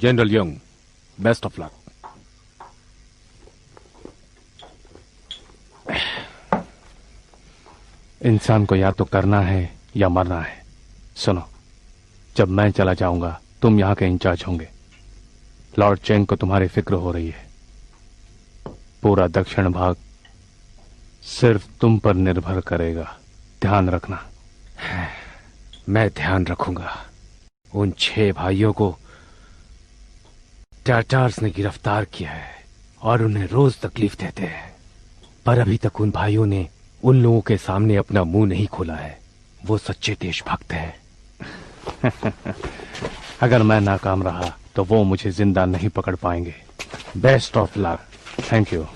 General young, best of luck. इंसान को या तो करना है या मरना है। सुनो, जब मैं चला जाऊंगा तुम यहां के इंचार्ज होंगे। लॉर्ड चेंग को तुम्हारी फिक्र हो रही है। पूरा दक्षिण भाग सिर्फ तुम पर निर्भर करेगा, ध्यान रखना। मैं ध्यान रखूंगा। उन 6 भाइयों को टाटार्स ने गिरफ्तार किया है और उन्हें रोज तकलीफ देते हैं, पर अभी तक उन भाइयों ने उन लोगों के सामने अपना मुंह नहीं खोला है। वो सच्चे देशभक्त हैं। अगर मैं नाकाम रहा तो वो मुझे जिंदा नहीं पकड़ पाएंगे। Best of luck. Thank you.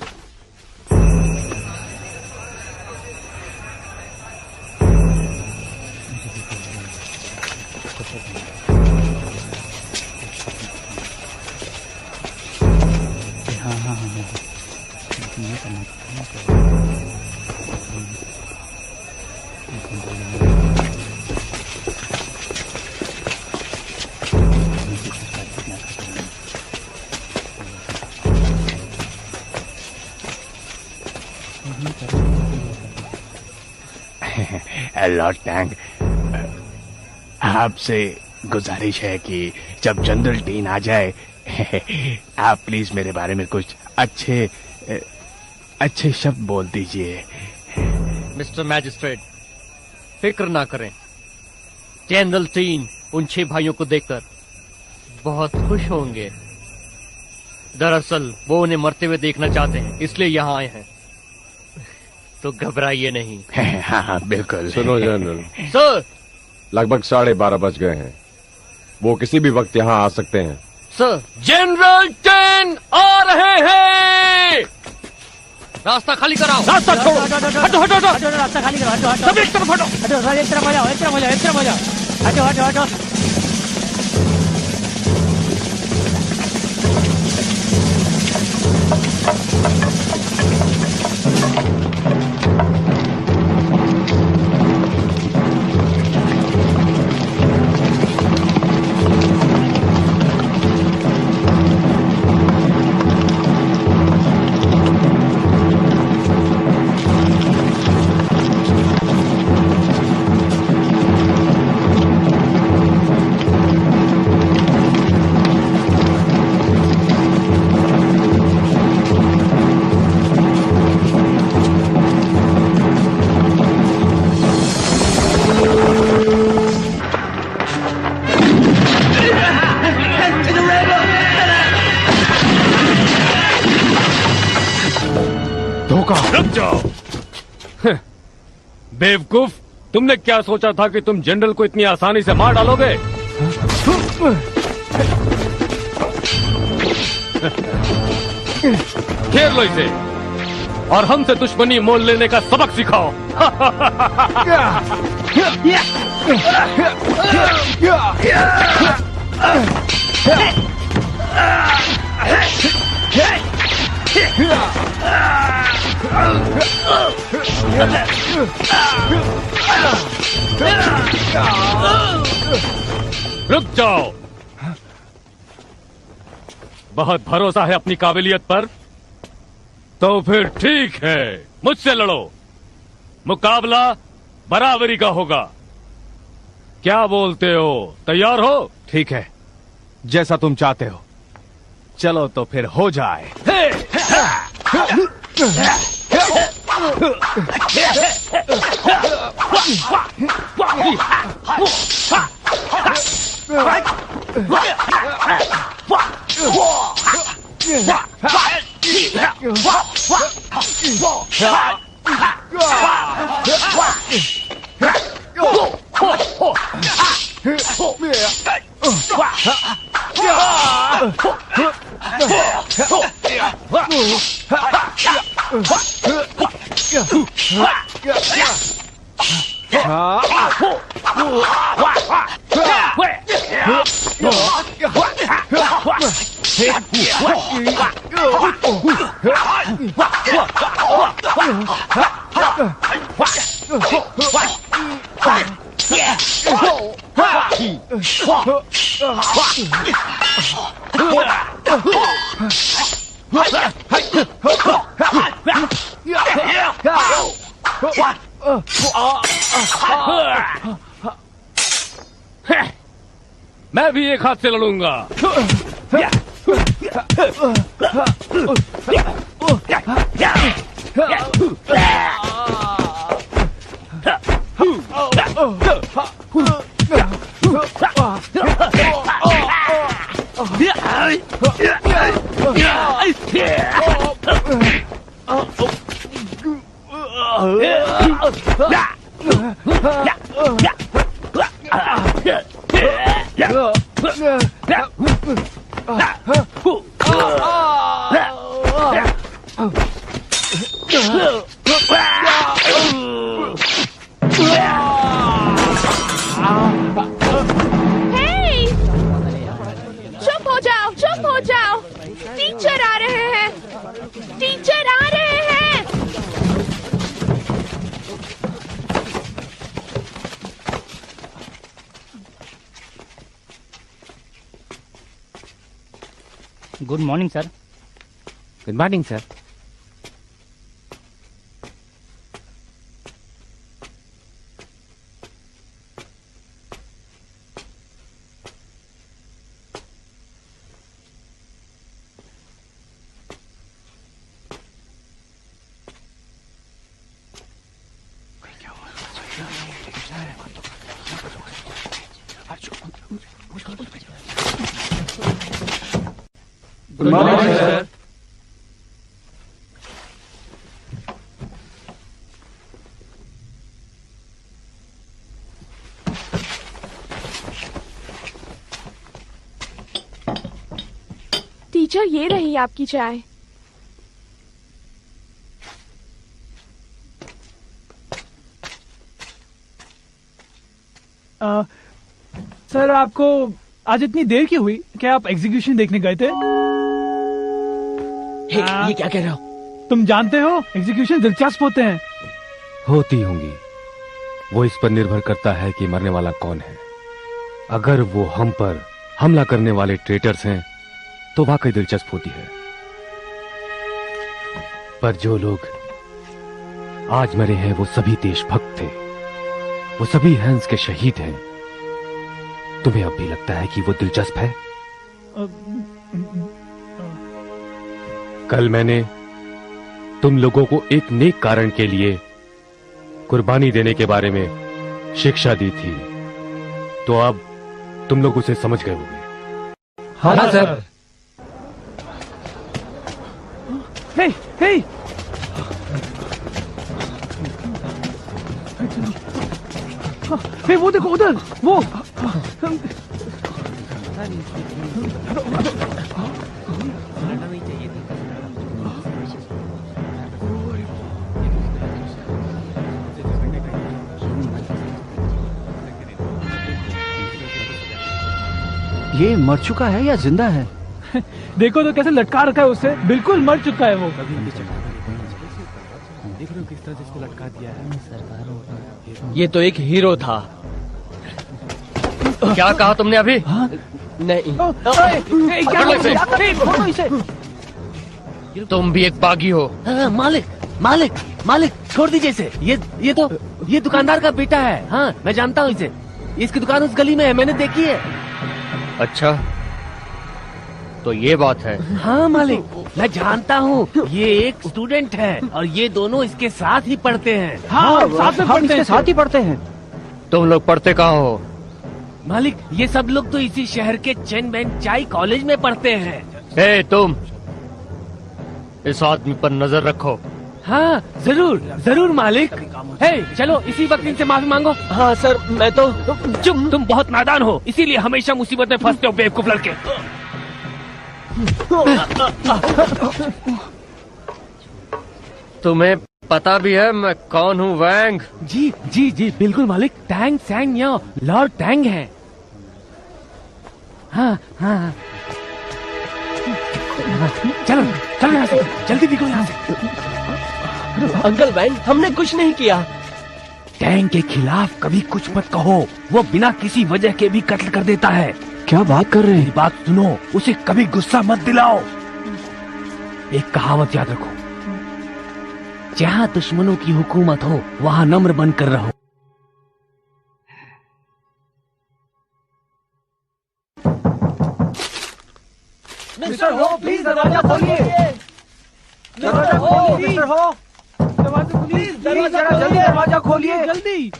Lord Tang, आपसे गुजारिश है कि जब जनरल टीन आ जाए आप प्लीज मेरे बारे में कुछ अच्छे शब्द बोल दीजिए। मिस्टर मैजिस्ट्रेट, फिक्र ना करें। जनरल टीन उन 6 भाइयों को देखकर बहुत खुश होंगे। दरअसल वो उन्हें मरते हुए देखना चाहते हैं, इसलिए यहाँ आए हैं। तो घबराइए नहीं। हाँ बिल्कुल। सुनो जनरल, सर। लगभग 12:30 बज गए हैं। वो किसी भी वक्त यहाँ आ सकते हैं। सर, जनरल टेन आ रहे हैं। रास्ता खाली कराओ। रास्ता छोड़ो। हटो हटो हटो। रास्ता खाली कराओ। हटो सब एक तरफ हटो। हटो, एक तरफ हो जाओ, एक तरफ हो जाओ, एक तरफ हो जाओ। हटो हटो हटो। बेवकूफ, तुमने क्या सोचा था कि तुम जनरल को इतनी आसानी से मार डालोगे? घेर लो इसे और हमसे दुश्मनी मोल लेने का सबक सिखाओ। रुक जाओ। बहुत भरोसा है अपनी काबिलियत पर? तो फिर ठीक है, मुझसे लड़ो। मुकाबला बराबरी का होगा। क्या बोलते हो, तैयार हो? ठीक है, जैसा तुम चाहते हो। चलो तो फिर हो जाए। मैं भी एक हाथ से लड़ूंगा। चुप हो जाओ, चुप हो जाओ। टीचर आ रहे हैं, टीचर आ रहे हैं। Good morning sir. Good morning sir. Good morning sir. Teacher, ये रही आपकी चाय। सर, आपको आज इतनी देर क्यों हुई? क्या आप एग्जीक्यूशन देखने गए थे? ये क्या कह रहे हो? तुम जानते हो एग्जीक्यूशन दिलचस्प होते हैं। होती होंगी, वो इस पर निर्भर करता है कि मरने वाला कौन है। अगर वो हम पर हमला करने वाले ट्रेटर्स हैं तो वाकई दिलचस्प होती है, पर जो लोग आज मरे हैं वो सभी देशभक्त थे, वो सभी हैंस के शहीद हैं। तुम्हें अब भी लगता है कि वो दिलचस्प है? कल मैंने तुम लोगों को एक नेक कारण के लिए कुर्बानी देने के बारे में शिक्षा दी थी, तो अब तुम लोग उसे समझ गए होंगे। हाँ सर। हे, हे। हे वो देखो उधर वो। ये मर चुका है या जिंदा है? देखो तो कैसे लटका रखा है उसे, बिल्कुल मर चुका है वो। देख रहे हो किस तरह से इसको लटका दिया है। ये तो एक हीरो था। क्या कहा तुमने अभी? नहीं, तुम भी एक बागी हो। मालिक मालिक मालिक छोड़ दीजिए इसे। ये दुकानदार का बेटा है। हाँ मैं जानता हूँ इसे। इसकी दुकान उस गली में है, मैंने देखी है। अच्छा, तो ये बात है। हाँ मालिक, मैं जानता हूँ। ये एक स्टूडेंट है और ये दोनों इसके साथ ही पढ़ते हैं। हाँ, साथ ही पढ़ते हैं। तुम लोग पढ़ते कहाँ हो? मालिक, ये सब लोग तो इसी शहर के चेन बैन चाई कॉलेज में पढ़ते हैं। ए, तुम इस आदमी पर नजर रखो। हाँ जरूर जरूर मालिक। हे, चलो इसी वक्त इनसे माफी मांगो। हाँ सर, मैं तो चुप, तुम बहुत नादान हो, इसीलिए हमेशा मुसीबत में फंसते हो बेवकूफ लड़के। तुम्हें पता भी है मैं कौन हूँ, वैंग? जी जी जी बिल्कुल मालिक, टैंग सैंग या लॉर्ड टैंग है। हाँ हाँ चलो चलो यहाँ से, जल्दी निकलो यहाँ से। अंकल वैंग, हमने कुछ नहीं किया। टैंग के खिलाफ कभी कुछ मत कहो, वो बिना किसी वजह के भी कत्ल कर देता है। क्या बात कर रहे मेरी हैं? बात सुनो, उसे कभी गुस्सा मत दिलाओ। एक कहावत याद रखो, जहाँ दुश्मनों की हुकूमत हो वहाँ नम्र बनकर रहो। मिस्टर हो, प्लीज दरवाजा खोलिए। दरवाजा खोलिए मिस्टर हो। प्लीज जल्दी दरवाजा खोलिए। जल्दी।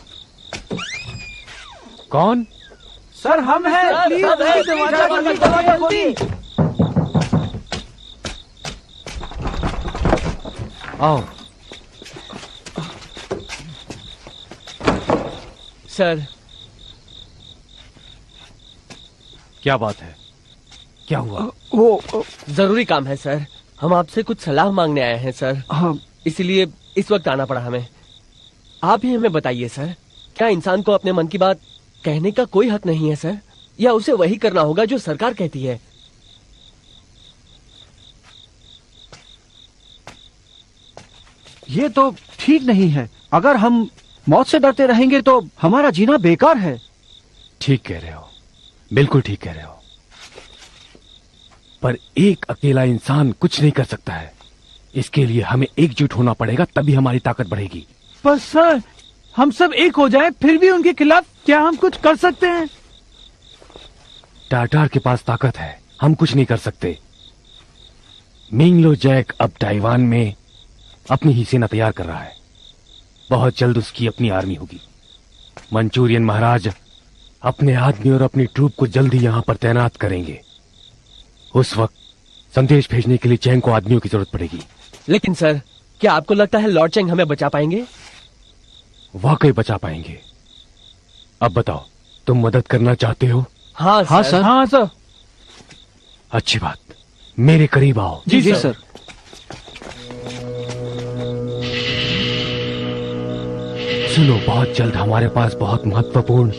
कौन? सर हम हैं। प्लीज दरवाजा खोलिए। आओ। सर, क्या बात है? क्या हुआ? वो जरूरी काम है सर। हम आपसे कुछ सलाह मांगने आए हैं सर। हाँ, इसीलिए इस वक्त आना पड़ा हमें। आप ही हमें बताइए सर, क्या इंसान को अपने मन की बात कहने का कोई हक नहीं है सर, या उसे वही करना होगा जो सरकार कहती है? ये तो ठीक नहीं है। अगर हम मौत से डरते रहेंगे तो हमारा जीना बेकार है। ठीक कह रहे हो, बिल्कुल ठीक कह रहे हो। पर एक अकेला इंसान कुछ नहीं कर सकता है। इसके लिए हमें एकजुट होना पड़ेगा, तभी हमारी ताकत बढ़ेगी। पर सर, हम सब एक हो जाएं, फिर भी उनके खिलाफ क्या हम कुछ कर सकते हैं? टाटार के पास ताकत है, हम कुछ नहीं कर सकते। मिंगलो जैक अब ताइवान में अपनी ही सेना तैयार कर रहा है। बहुत जल्द उसकी अपनी आर्मी होगी। मंचूरियन महाराज अपने आदमी और अपनी ट्रूप को जल्दी यहाँ पर तैनात करेंगे। उस वक्त संदेश भेजने के लिए चैंग को आदमियों की जरूरत पड़ेगी। लेकिन सर, क्या आपको लगता है लॉर्ड चैंग हमें बचा पाएंगे? वाकई बचा पाएंगे। अब बताओ, तुम मदद करना चाहते हो? हाँ हाँ सर। हाँ सर। अच्छी बात, मेरे करीब आओ। जी सर। सुनो, बहुत जल्द हमारे पास बहुत महत्वपूर्ण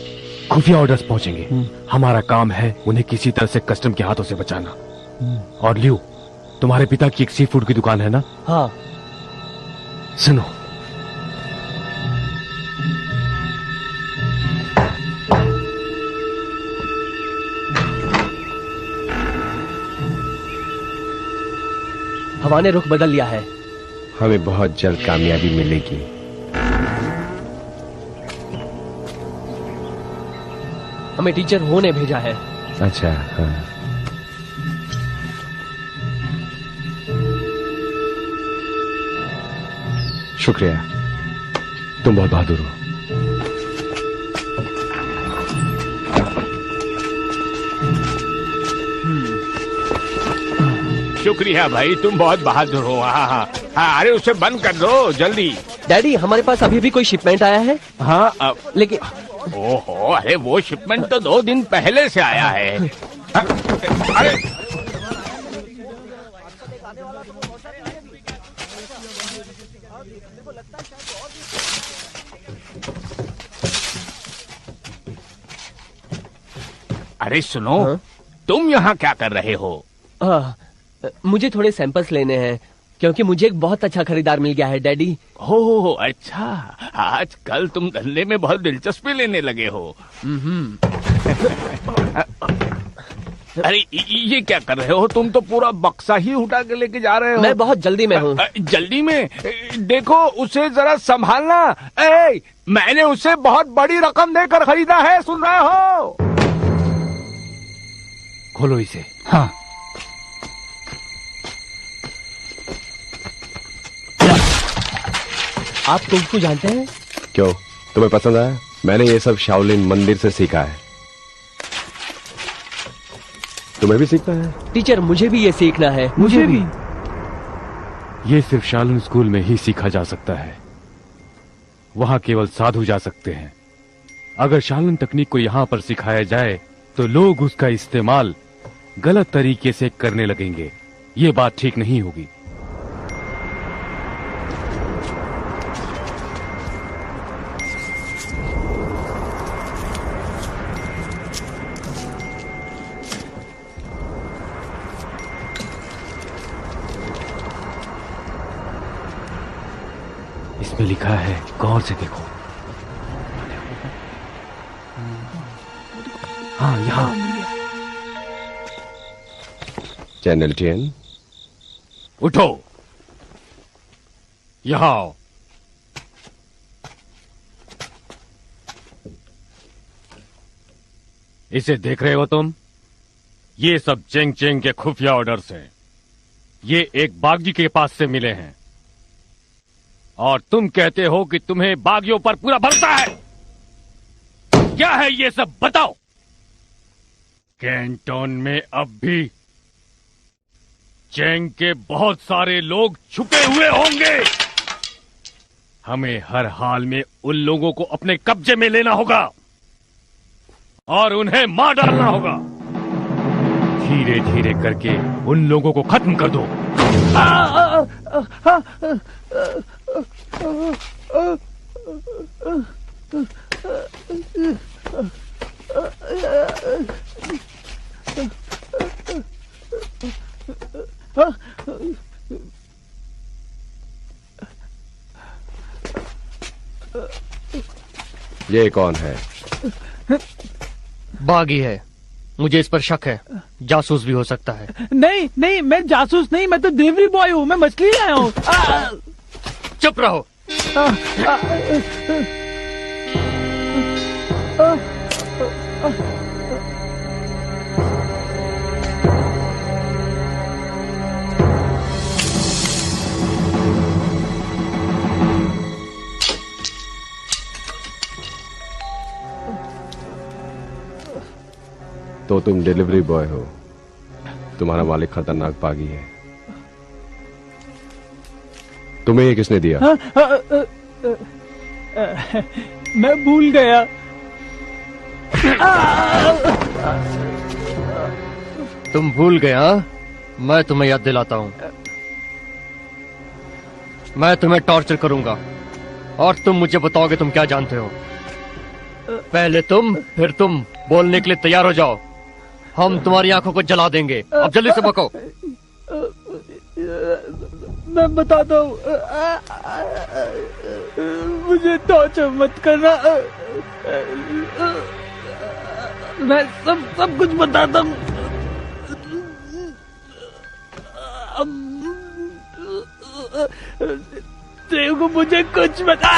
खुफिया ऑर्डर्स पहुंचेंगे। हमारा काम है उन्हें किसी तरह से कस्टम के हाथों से बचाना। और लियो, तुम्हारे पिता की एक सी फूड की दुकान है ना? हाँ। सुनो, हवा ने रुख बदल लिया है। हमें बहुत जल्द कामयाबी मिलेगी। हमें टीचर हो ने भेजा है। अच्छा, हाँ। शुक्रिया, तुम बहुत बहादुर हो। शुक्रिया भाई, तुम बहुत बहादुर हो। हाँ हाँ हाँ, अरे उसे बंद कर दो जल्दी। डैडी, हमारे पास अभी भी कोई शिपमेंट आया है? हाँ, लेकिन ओहो, अरे वो शिपमेंट तो 2 दिन पहले से आया है। अरे अरे सुनो, तुम यहाँ क्या कर रहे हो? मुझे थोड़े सैंपल्स लेने हैं क्योंकि मुझे एक बहुत अच्छा खरीदार मिल गया है डैडी। हो अच्छा, आजकल तुम धंधे में बहुत दिलचस्पी लेने लगे हो। अरे ये क्या कर रहे हो? तुम तो पूरा बक्सा ही उठा के लेके जा रहे हो। मैं बहुत जल्दी में हूँ। जल्दी में? देखो उसे जरा संभालना। मैंने उसे बहुत बड़ी रकम देकर खरीदा है, सुन रहे हो? खोलो इसे। हाँ। आप कुंफू जानते हैं? क्यों, तुम्हें पसंद आया? मैंने ये सब शाओलिन मंदिर से सीखा है। तुम्हें भी सीखना है? टीचर, मुझे भी ये सीखना है। मुझे भी। ये सिर्फ शाओलिन स्कूल में ही सीखा जा सकता है। वहां केवल साधु जा सकते हैं। अगर शाओलिन तकनीक को यहां पर सिखाया जाए तो लोग उसका इस्तेमाल गलत तरीके से करने लगेंगे। ये बात ठीक नहीं होगी। इसमें लिखा है, गौर से देखो। हाँ, यहाँ। चैनल 10। उठो, यहां आओ। इसे देख रहे हो तुम? ये सब चेंग चेंग के खुफिया ऑर्डर्स हैं। ये एक बागजी के पास से मिले हैं और तुम कहते हो कि तुम्हें बागियों पर पूरा भरोसा है। क्या है ये सब, बताओ। कैंटोन में अब भी चेंग के बहुत सारे लोग छुपे हुए होंगे। हमें हर हाल में उन लोगों को अपने कब्जे में लेना होगा और उन्हें मार डालना होगा। धीरे धीरे करके उन लोगों को खत्म कर दो। ये कौन है? बागी है, मुझे इस पर शक है। जासूस भी हो सकता है। नहीं नहीं, मैं जासूस नहीं, मैं तो डिलीवरी बॉय हूँ। मैं मछली लाया हूँ। चुप रहो। तो तुम डिलीवरी बॉय हो। तुम्हारा मालिक खतरनाक बागी है। तुम्हें ये किसने दिया? मैं भूल गया। तुम भूल गए? हाँ, मैं तुम्हें याद दिलाता हूँ। मैं तुम्हें टॉर्चर करूंगा और तुम मुझे बताओगे तुम क्या जानते हो। पहले तुम, फिर तुम। बोलने के लिए तैयार हो जाओ। हम तुम्हारी आंखों को जला देंगे। अब जल्दी से बको। मैं बताता हूँ। मुझे टॉर्चर मत करना। मैं सब कुछ बताता हूँ। तेरे को मुझे कुछ बता।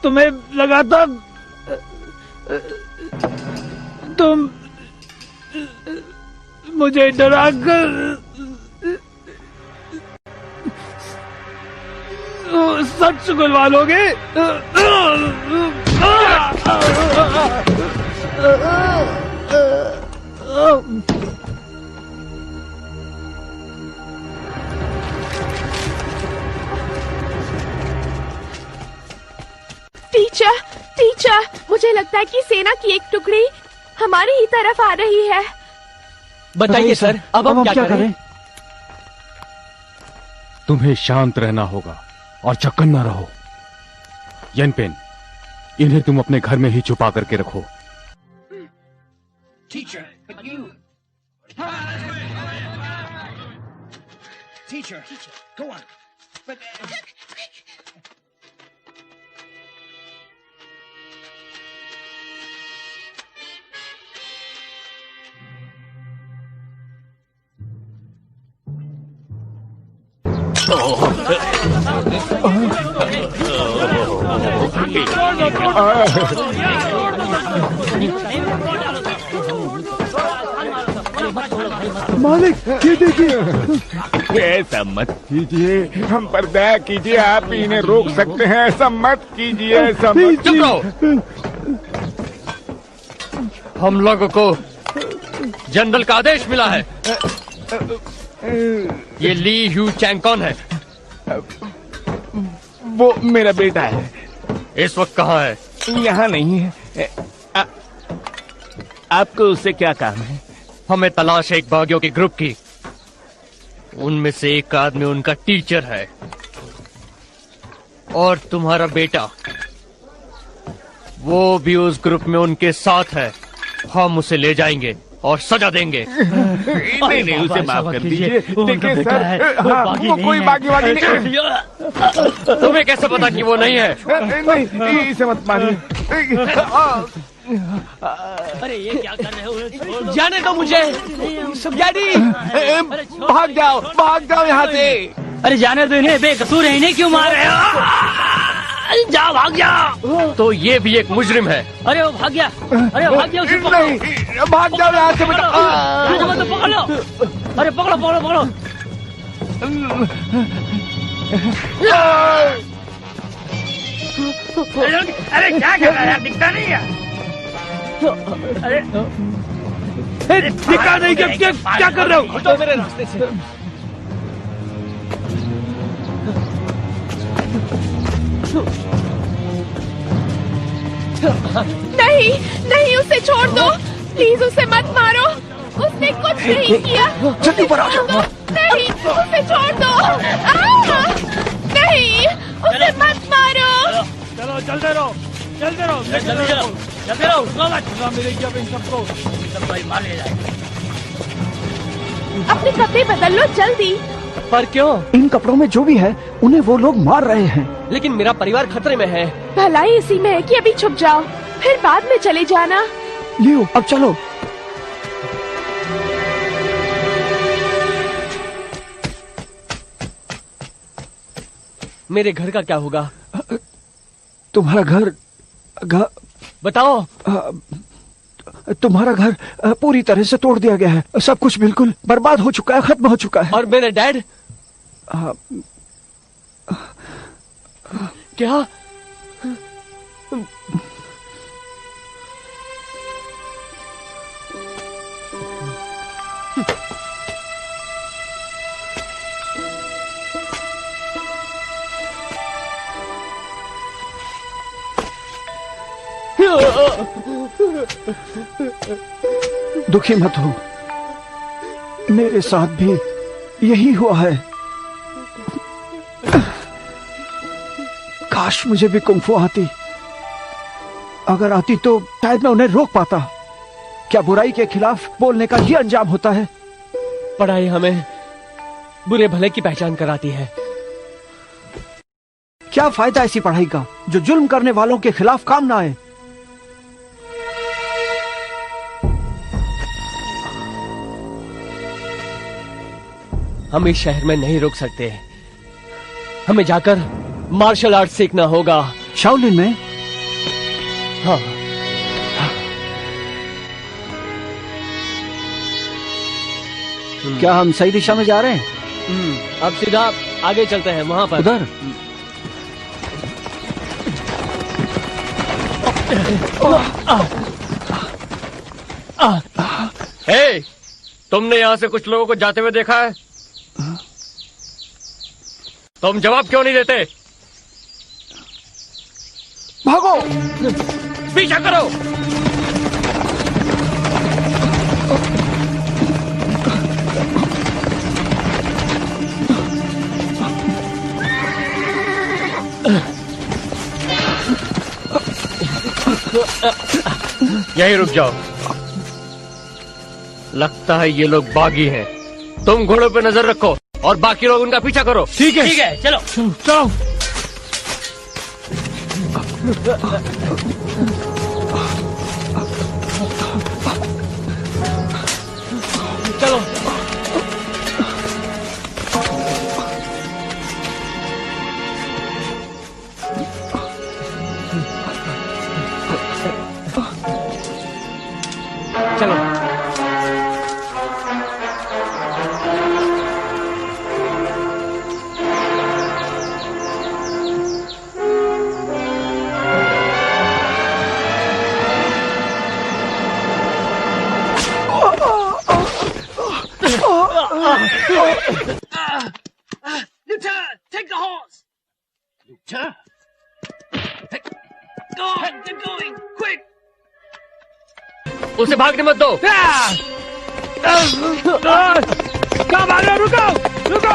तुम्हें लगा था तुम मुझे डरा कर सच सुलवा लोगे। टीचर, टीचर, मुझे लगता है कि सेना की एक टुकड़ी हमारी ही तरफ आ रही है। बताइए सर, अब हम क्या करें? तुम्हें शांत रहना होगा और चौकन्ना रहो। यनपेन, इन्हें तुम अपने घर में ही छुपा करके रखो। मालिक, ये देखिए। ऐसा मत कीजिए, हम पर दया कीजिए, आप इन्हें रोक सकते हैं। ऐसा मत कीजिए, ऐसा मत। चुप रहो। हम लोगों को जनरल का आदेश मिला है। ये ली ह्यू चैंग कौन है? वो मेरा बेटा है। इस वक्त कहाँ है? यहाँ नहीं है। आपको उससे क्या काम है? हमें तलाश है एक बागियों के ग्रुप की। उनमें से एक आदमी उनका टीचर है और तुम्हारा बेटा वो भी उस ग्रुप में उनके साथ है। हम उसे ले जाएंगे और सजा देंगे। नहीं नहीं, उसे माफ कर दीजिए। देखिए सर, हाँ, वो कोई बागी वागी नहीं। तुम्हें कैसे पता कि वो नहीं है? नहीं, इसे मत मारिए। अरे ये क्या कर रहे हो? जाने दो मुझे। डैडी, भाग जाओ यहाँ से। अरे जाने दो इन्हें, बेकसूर है, इन्हें क्यों मार रहे हो? जाओ, भाग जाओ। तो ये भी एक मुजरिम है। अरे वो भाग गया, अरे वो भाग गया, उसे पकड़ो। नहीं, भाग जाओ यहाँ से बेटा। तो पकड़ लो। अरे पकड़ो पकड़ो पकड़ो। अरे क्या कर रहा है? दिखता नहीं है। अरे दिखा नहीं, क्या कर रहे हो? तो मेरे रास्ते से। नहीं नहीं, उसे छोड़ दो प्लीज, उसे मत मारो। उसने कुछ नहीं किया। जल्दी ऊपर आ जाओ। नहीं, उसे छोड़ दो। नहीं, उसे मत मारो। चलो चलते रहो, चलते रहो, चलते रहो, मिलेगी अब इन सबको। सब भाई मार ले जाए। अपने कपड़े बदल लो जल्दी। पर क्यों? इन कपड़ों में जो भी है उन्हें वो लोग मार रहे हैं। लेकिन मेरा परिवार खतरे में है। भलाई इसी में है कि अभी छुप जाओ, फिर बाद में चले जाना। लियो, अब चलो। मेरे घर का क्या होगा? तुम्हारा घर बताओ। तुम्हारा घर पूरी तरह से तोड़ दिया गया है। सब कुछ बिल्कुल बर्बाद हो चुका है, खत्म हो चुका है। और मेरे डैड? क्या? दुखी मत हो, मेरे साथ भी यही हुआ है। काश मुझे भी कुंग फू आती। अगर आती तो शायद मैं उन्हें रोक पाता। क्या बुराई के खिलाफ बोलने का ये अंजाम होता है? पढ़ाई हमें बुरे भले की पहचान कराती है। क्या फायदा ऐसी पढ़ाई का जो जुल्म करने वालों के खिलाफ काम ना आए? हम इस शहर में नहीं रुक सकते। हमें जाकर मार्शल आर्ट सीखना होगा। शाओलिन में? हाँ। क्या हम सही दिशा में जा रहे हैं? अब सीधा आगे चलते हैं, वहां पर। उधर? हे, तुमने यहाँ से कुछ लोगों को जाते हुए देखा है? तुम जवाब क्यों नहीं देते? भागो। पीछा करो। यहीं रुक जाओ। लगता है ये लोग बागी हैं। तुम घोड़ों पे नजर रखो और बाकी लोग उनका पीछा करो। ठीक है ठीक है, चलो। चलो। चलो। चलो। Lieutenant, take the horse. Lieutenant, go on, get going, quick. उसे भागने मत दो। कहाँ भाग रहे हो? रुको रुको।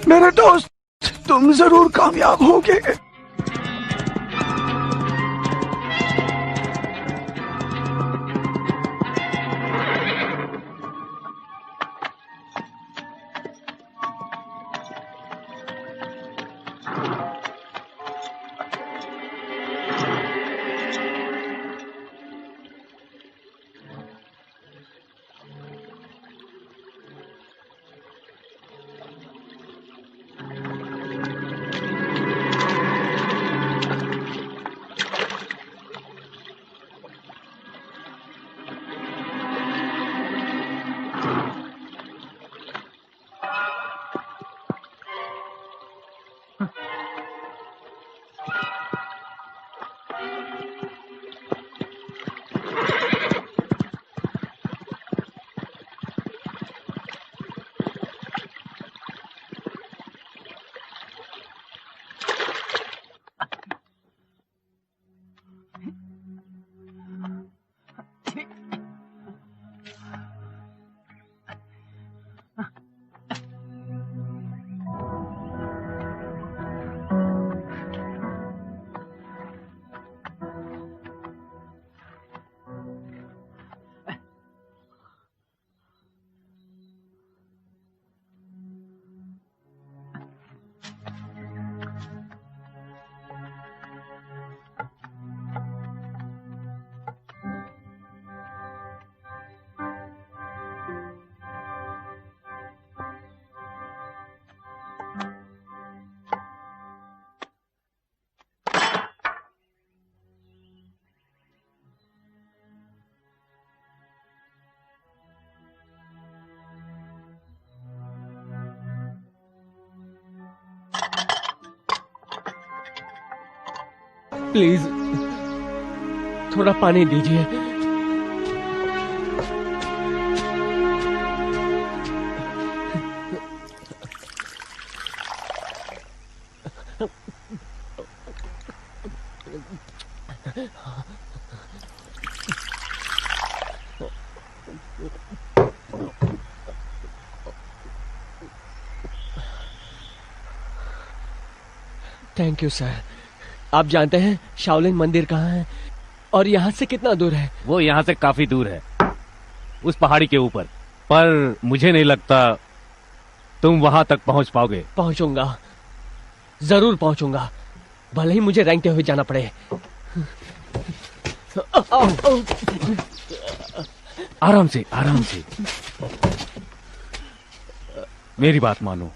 मेरे दोस्त, तुम जरूर कामयाब होगे। प्लीज थोड़ा पानी दीजिए। Thank you sir. आप जानते हैं शाओलिन मंदिर कहाँ है और यहाँ से कितना दूर है? वो यहाँ से काफी दूर है, उस पहाड़ी के ऊपर। पर मुझे नहीं लगता तुम वहां तक पहुंच पाओगे। पहुंचूंगा, जरूर पहुंचूंगा, भले ही मुझे रेंगते हुए जाना पड़े। आराम से, आराम से। मेरी बात मानो,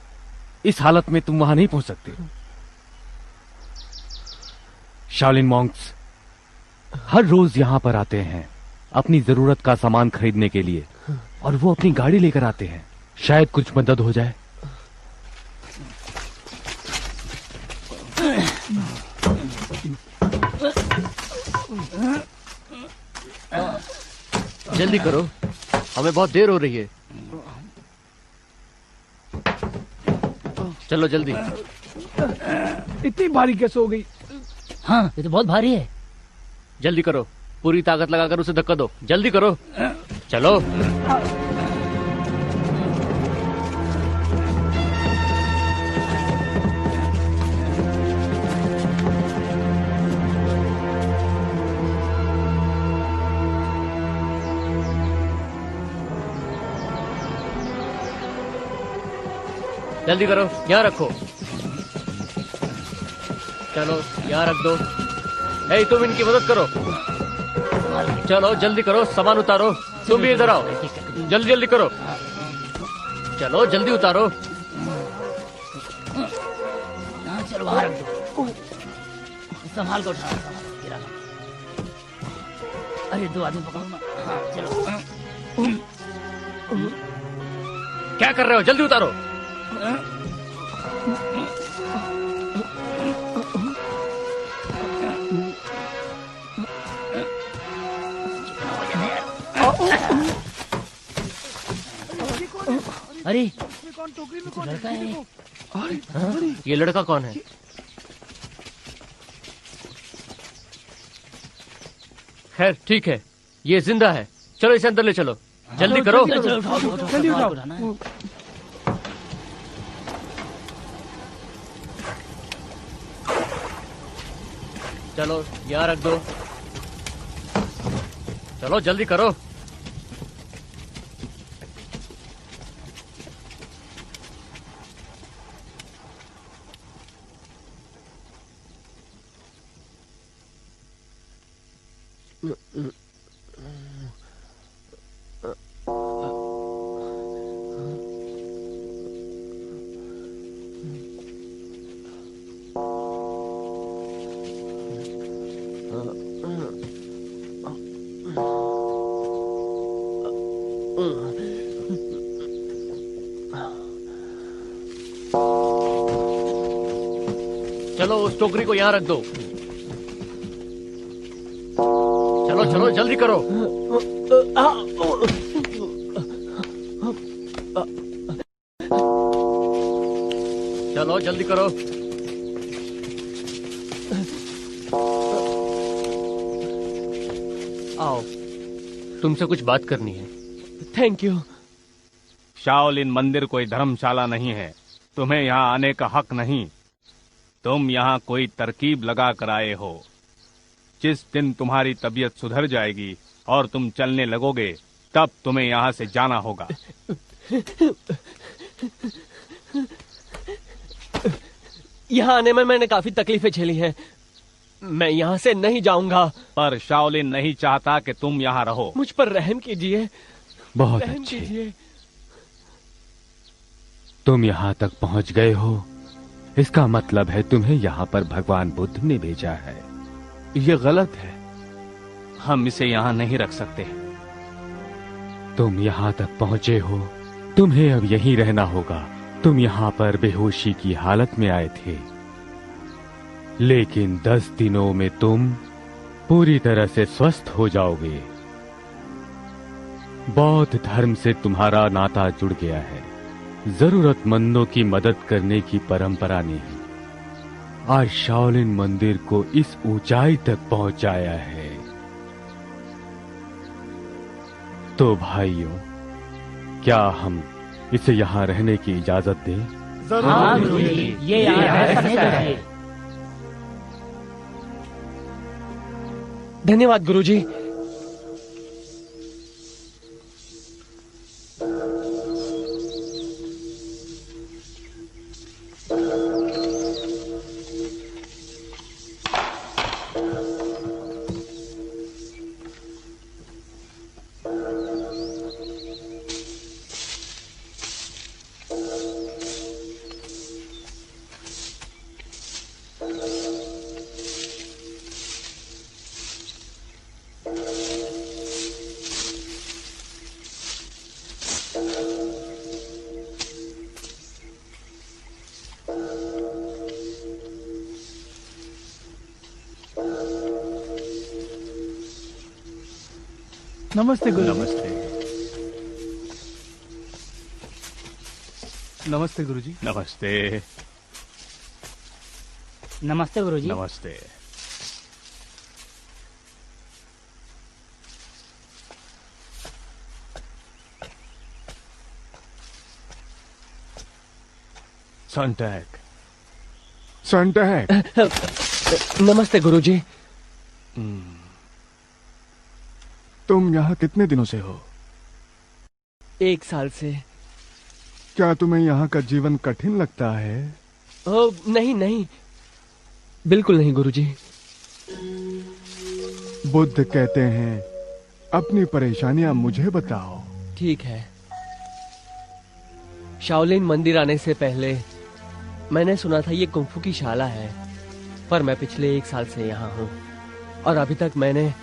इस हालत में तुम वहां नहीं पहुंच सकते। शाओलिन मॉन्क्स हर रोज यहाँ पर आते हैं अपनी जरूरत का सामान खरीदने के लिए, और वो अपनी गाड़ी लेकर आते हैं। शायद कुछ मदद हो जाए। जल्दी करो। हमें बहुत देर हो रही है। चलो जल्दी। इतनी भारी कैसे हो गई? हाँ ये तो बहुत भारी है। जल्दी करो, पूरी ताकत लगाकर उसे धक्का दो, जल्दी करो। चलो। जल्दी करो, यहाँ रखो। चलो यहाँ रख दो। ए, तुम इनकी मदद करो। चलो जल्दी करो, सामान उतारो। तुम भी इधर आओ, जल्दी जल्दी करो। चलो जल्दी उतारो। चलो वहां रख दो, संभाल कर उठाओ। अरे 2 आदमी पकड़ो ना। हाँ चलो। क्या कर रहे हो, जल्दी उतारो। अरे लड़का है। ये लड़का कौन है? खैर ठीक है, ये जिंदा है। चलो इसे अंदर ले चलो, जल्दी करो। जल्दी उठाओ। चलो यहाँ रख दो। चलो जल्दी करो। चलो उस टोकरी को यहाँ रख दो। चलो चलो जल्दी करो। चलो जल्दी करो। आओ, तुमसे कुछ बात करनी है। Thank you. शाओलिन मंदिर कोई धर्मशाला नहीं है, तुम्हें यहाँ आने का हक नहीं। तुम यहाँ कोई तरकीब लगा कर आए हो। जिस दिन तुम्हारी तबीयत सुधर जाएगी और तुम चलने लगोगे, तब तुम्हें यहाँ से जाना होगा। यहाँ आने में मैंने काफी तकलीफें झेली हैं। मैं यहाँ से नहीं जाऊंगा। पर शाओलिन नहीं चाहता कि तुम यहाँ रहो। मुझ पर रहम कीजिए। बहुत रहम अच्छे, कीजिए। तुम यहाँ तक पहुँच गए हो, इसका मतलब है तुम्हें यहाँ पर भगवान बुद्ध ने भेजा है। ये गलत है, हम इसे यहाँ नहीं रख सकते। तुम यहाँ तक पहुँचे हो, तुम्हें अब यहीं रहना होगा। तुम यहाँ पर बेहोशी की हालत में आए थे, लेकिन 10 दिनों में तुम पूरी तरह से स्वस्थ हो जाओगे। बौद्ध धर्म से तुम्हारा नाता जुड़ गया है। जरूरतमंदों की मदद करने की परंपरा ने आज शाओलिन मंदिर को इस ऊंचाई तक पहुंचाया है। तो भाइयों, क्या हम इसे यहाँ रहने की इजाजत दें? हाँ गुरुजी, ये यहाँ रह सकता है। धन्यवाद गुरुजी। नमस्ते गुरु। नमस्ते। नमस्ते गुरुजी। नमस्ते। नमस्ते गुरुजी। नमस्ते। संटैक। संटैक। नमस्ते गुरुजी। तुम यहाँ कितने दिनों से हो? 1 साल से। क्या तुम्हें यहाँ का जीवन कठिन लगता है? ओ, नहीं नहीं, बिल्कुल नहीं गुरुजी। बुद्ध कहते हैं अपनी परेशानियां मुझे बताओ। ठीक है। शाओलिन मंदिर आने से पहले मैंने सुना था ये कुंफू की शाला है, पर मैं पिछले 1 साल से यहाँ हूँ और अभी तक मैंने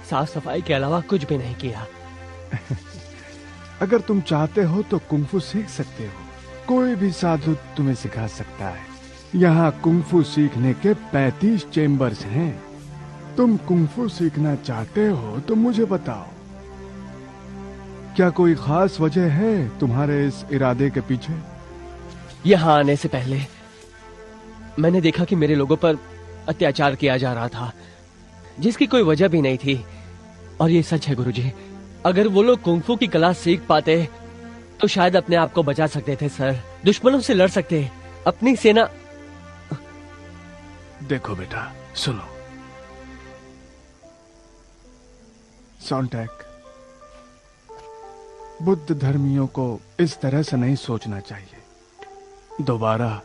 साफ सफाई के अलावा कुछ भी नहीं किया। अगर तुम चाहते हो तो कुंफू सीख सकते हो। कोई भी साधु तुम्हें सिखा सकता है। यहाँ कुंफू सीखने के 35 चेम्बर्स हैं। तुम कुंफू सीखना चाहते हो तो मुझे बताओ, क्या कोई खास वजह है तुम्हारे इस इरादे के पीछे? यहाँ आने से पहले मैंने देखा कि मेरे लोगों पर अत्याचार किया जा रहा था, जिसकी कोई वजह भी नहीं थी। और ये सच है गुरुजी, अगर वो लोग कुंफू की कला सीख पाते तो शायद अपने आप को बचा सकते थे सर, दुश्मनों से लड़ सकते, अपनी सेना। देखो बेटा, सुनो। सॉन्टैक, बुद्ध धर्मियों को इस तरह से नहीं सोचना चाहिए। दोबारा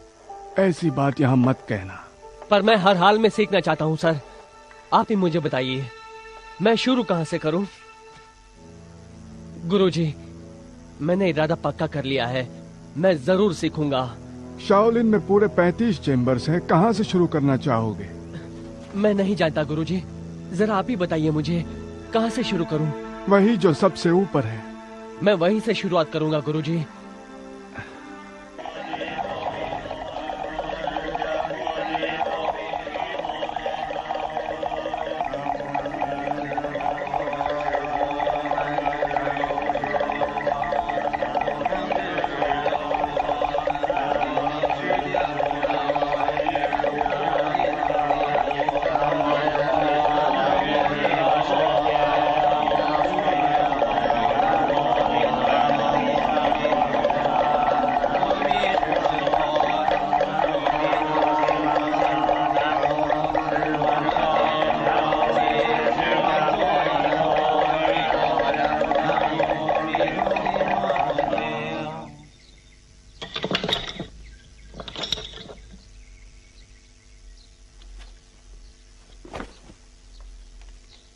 ऐसी बात यहां मत कहना। पर मैं हर हाल में सीखना चाहता हूं सर, आप ही मुझे बताइए मैं शुरू कहां से करूं? गुरुजी, मैंने इरादा पक्का कर लिया है, मैं जरूर सीखूंगा। शाओलिन में पूरे 35 चेम्बर्स हैं, कहां से शुरू करना चाहोगे? मैं नहीं जानता गुरुजी, जरा आप ही बताइए मुझे कहां से शुरू करूं? वही जो सबसे ऊपर है। मैं वहीं से शुरुआत करूंगा गुरुजी।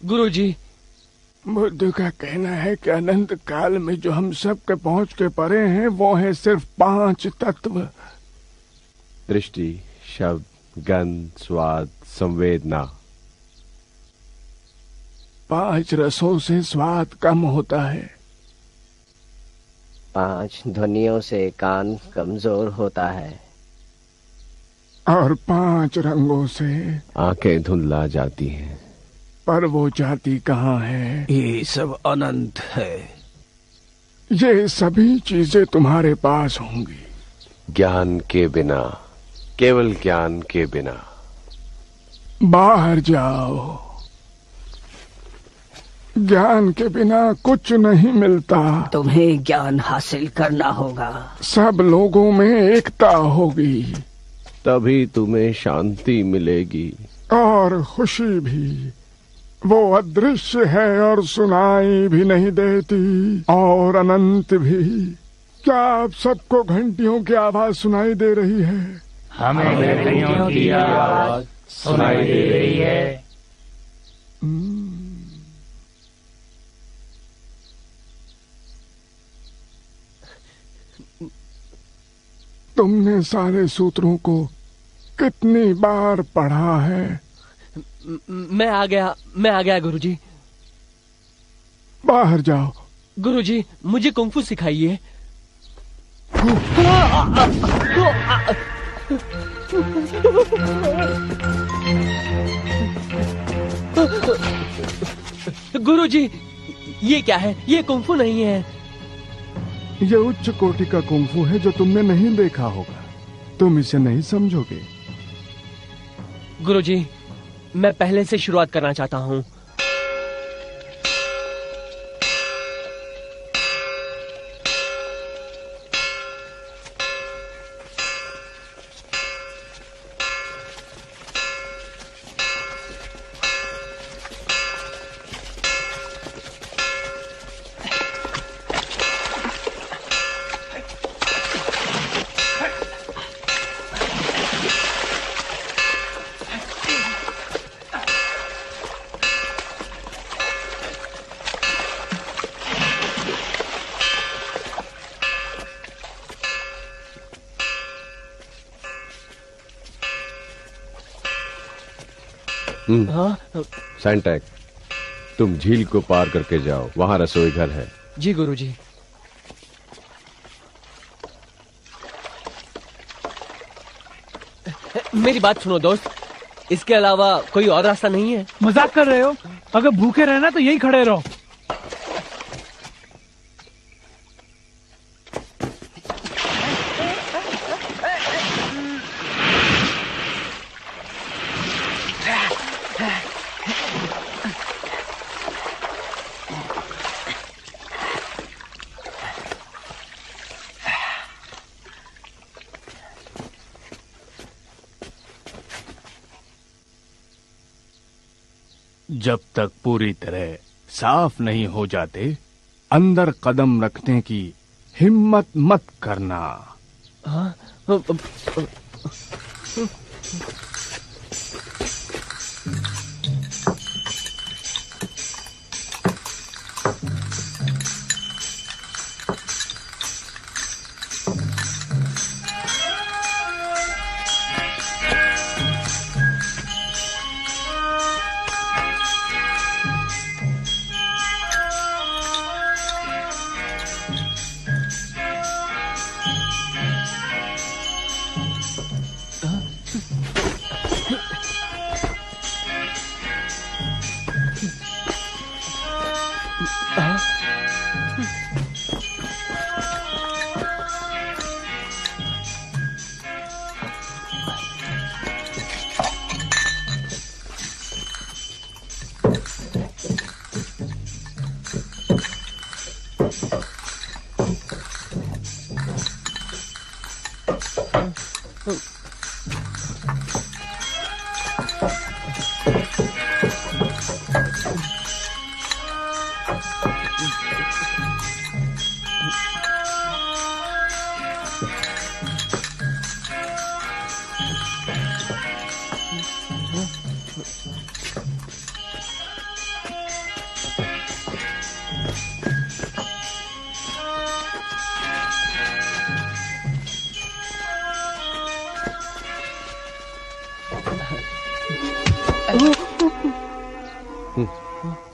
गुरुजी, बुद्ध का कहना है कि अनंत काल में जो हम सब के पहुंच के परे हैं वो है सिर्फ 5 तत्व। दृष्टि, शब्द, गंध, स्वाद, संवेदना। 5 रसों से स्वाद कम होता है। 5 ध्वनियों से कान कमजोर होता है। और 5 रंगों से आंखें धुंधला जाती हैं। पर वो जाती कहाँ है? ये सब अनंत है। ये सभी चीजें तुम्हारे पास होंगी। ज्ञान के बिना, केवल ज्ञान के बिना। बाहर जाओ। ज्ञान के बिना कुछ नहीं मिलता। तुम्हें ज्ञान हासिल करना होगा। सब लोगों में एकता होगी, तभी तुम्हें शांति मिलेगी और खुशी भी। वो अदृश्य है और सुनाई भी नहीं देती, और अनंत भी। क्या आप सबको घंटियों की आवाज सुनाई दे रही है? हमें घंटियों की आवाज सुनाई दे रही है। तुमने सारे सूत्रों को कितनी बार पढ़ा है? मैं आ गया गुरुजी। बाहर जाओ। गुरुजी, मुझे कुंफू सिखाइए। गुरुजी, ये क्या है? ये कुंफू नहीं है। ये उच्च कोटि का कुंफू है जो तुमने नहीं देखा होगा। तुम इसे नहीं समझोगे। गुरुजी, मैं पहले से शुरुआत करना चाहता हूँ। सैंटैक, तुम झील को पार करके जाओ, वहां रसोई घर है। जी गुरुजी। मेरी बात सुनो दोस्त, इसके अलावा कोई और रास्ता नहीं है? मजाक कर रहे हो? अगर भूखे रहना तो यही खड़े रहो। जब तक पूरी तरह साफ नहीं हो जाते, अंदर कदम रखने की हिम्मत मत करना।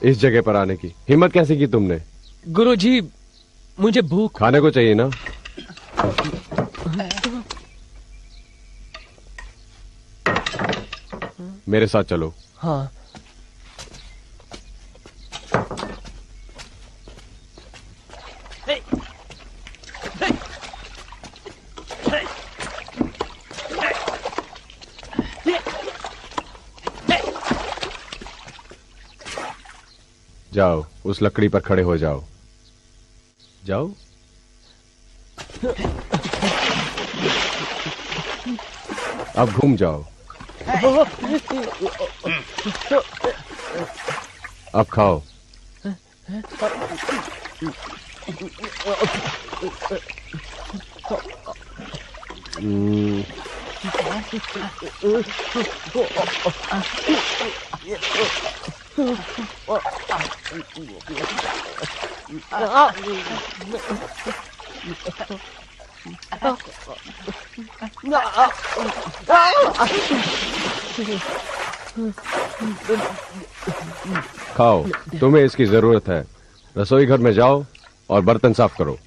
इस जगह पर आने की हिम्मत कैसे की तुमने? गुरुजी, मुझे भूख। खाने को चाहिए ना? मेरे साथ चलो। हाँ। जाओ, उस लकड़ी पर खड़े हो जाओ। जाओ। अब घूम जाओ। अब खाओ। खाओ, तुम्हें इसकी जरूरत है। रसोई घर में जाओ और बर्तन साफ करो।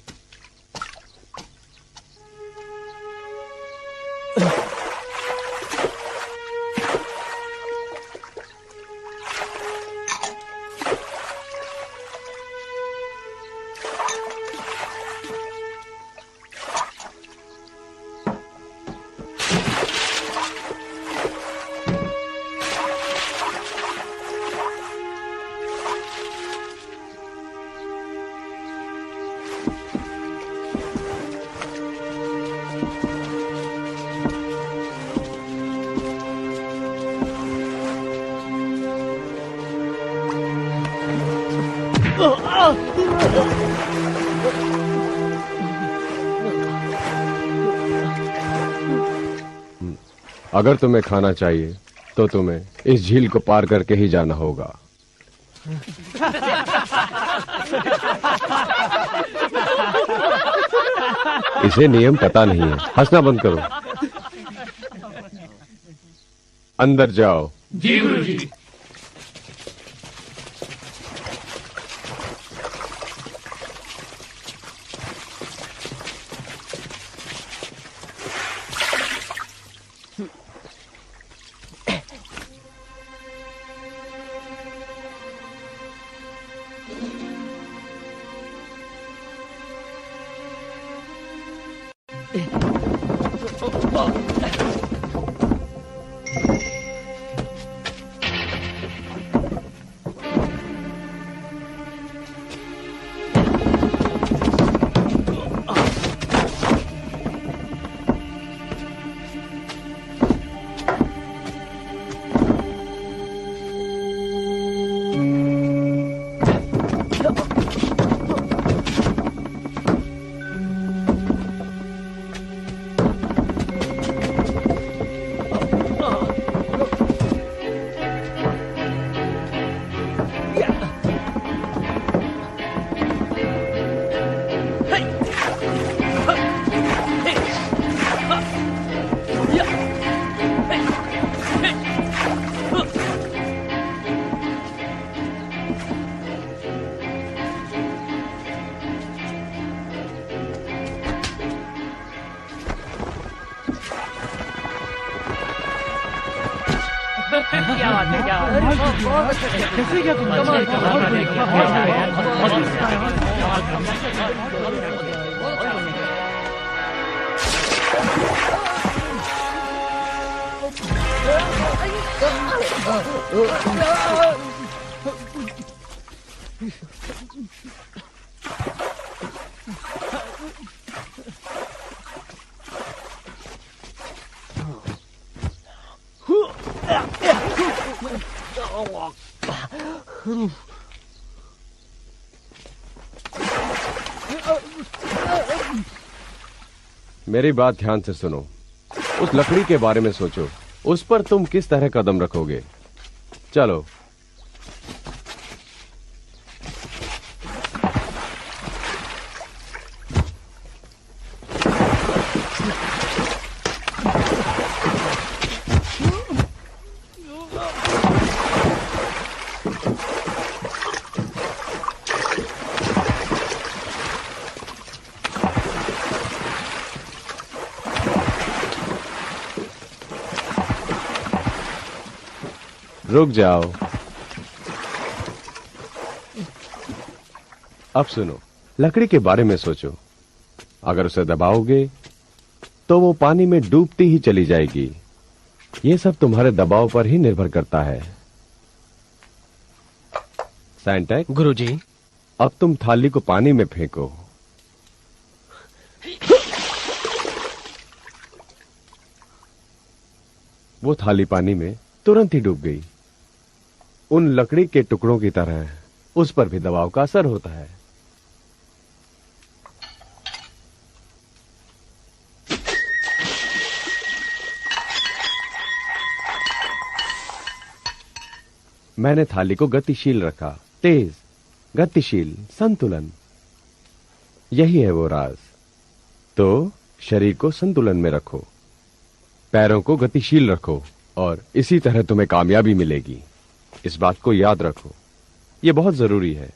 अगर तुम्हें खाना चाहिए तो तुम्हें इस झील को पार करके ही जाना होगा। इसे नियम पता नहीं है। हंसना बंद करो। अंदर जाओ। जी गुरुजी। क्या बात है, क्या बात है। कैसे क्या मेरी बात ध्यान से सुनो। उस लकड़ी के बारे में सोचो। उस पर तुम किस तरह कदम रखोगे। चलो। रुक जाओ। अब सुनो, लकड़ी के बारे में सोचो। अगर उसे दबाओगे तो वो पानी में डूबती ही चली जाएगी। ये सब तुम्हारे दबाव पर ही निर्भर करता है। सैंटेक। गुरुजी। अब तुम थाली को पानी में फेंको। वो थाली पानी में तुरंत ही डूब गई। उन लकड़ी के टुकड़ों की तरह उस पर भी दबाव का असर होता है। मैंने थाली को गतिशील रखा। तेज, गतिशील, संतुलन। यही है वो राज। तो शरीर को संतुलन में रखो, पैरों को गतिशील रखो और इसी तरह तुम्हें कामयाबी मिलेगी। इस बात को याद रखो, यह बहुत जरूरी है।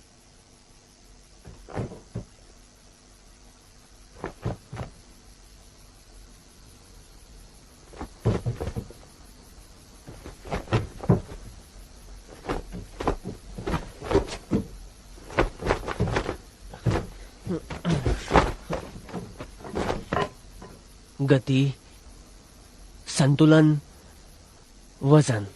गति, संतुलन, वजन।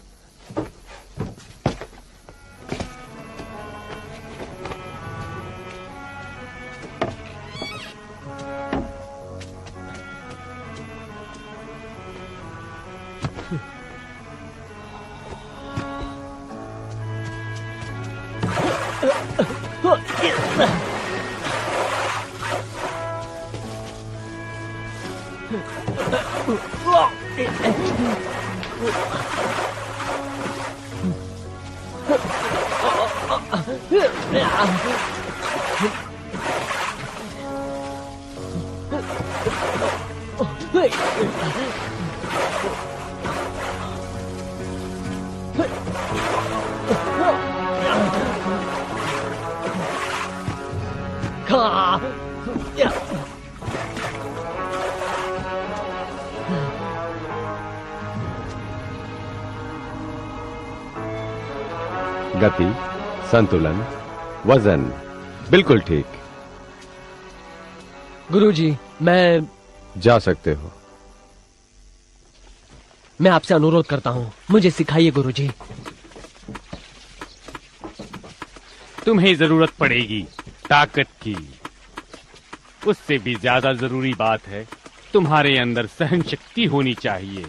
गति, संतुलन, वजन बिल्कुल ठीक। गुरुजी, मैं जा सकते हो। मैं आपसे अनुरोध करता हूँ, मुझे सिखाइए गुरुजी। तुम्हें जरूरत पड़ेगी ताकत की। उससे भी ज्यादा जरूरी बात है, तुम्हारे अंदर सहन शक्ति होनी चाहिए।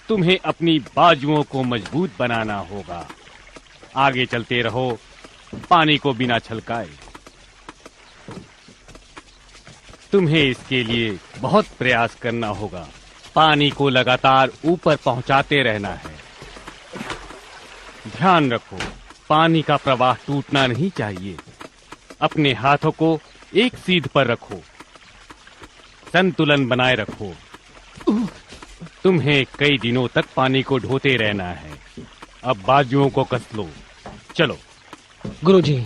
तुम्हें अपनी बाजुओं को मजबूत बनाना होगा। आगे चलते रहो, पानी को बिना छलकाए। तुम्हें इसके लिए बहुत प्रयास करना होगा। पानी को लगातार ऊपर पहुंचाते रहना है। ध्यान रखो, पानी का प्रवाह टूटना नहीं चाहिए। अपने हाथों को एक सीध पर रखो, संतुलन बनाए रखो। तुम्हें कई दिनों तक पानी को ढोते रहना है। अब बाजुओं को कस लो। चलो गुरुजी।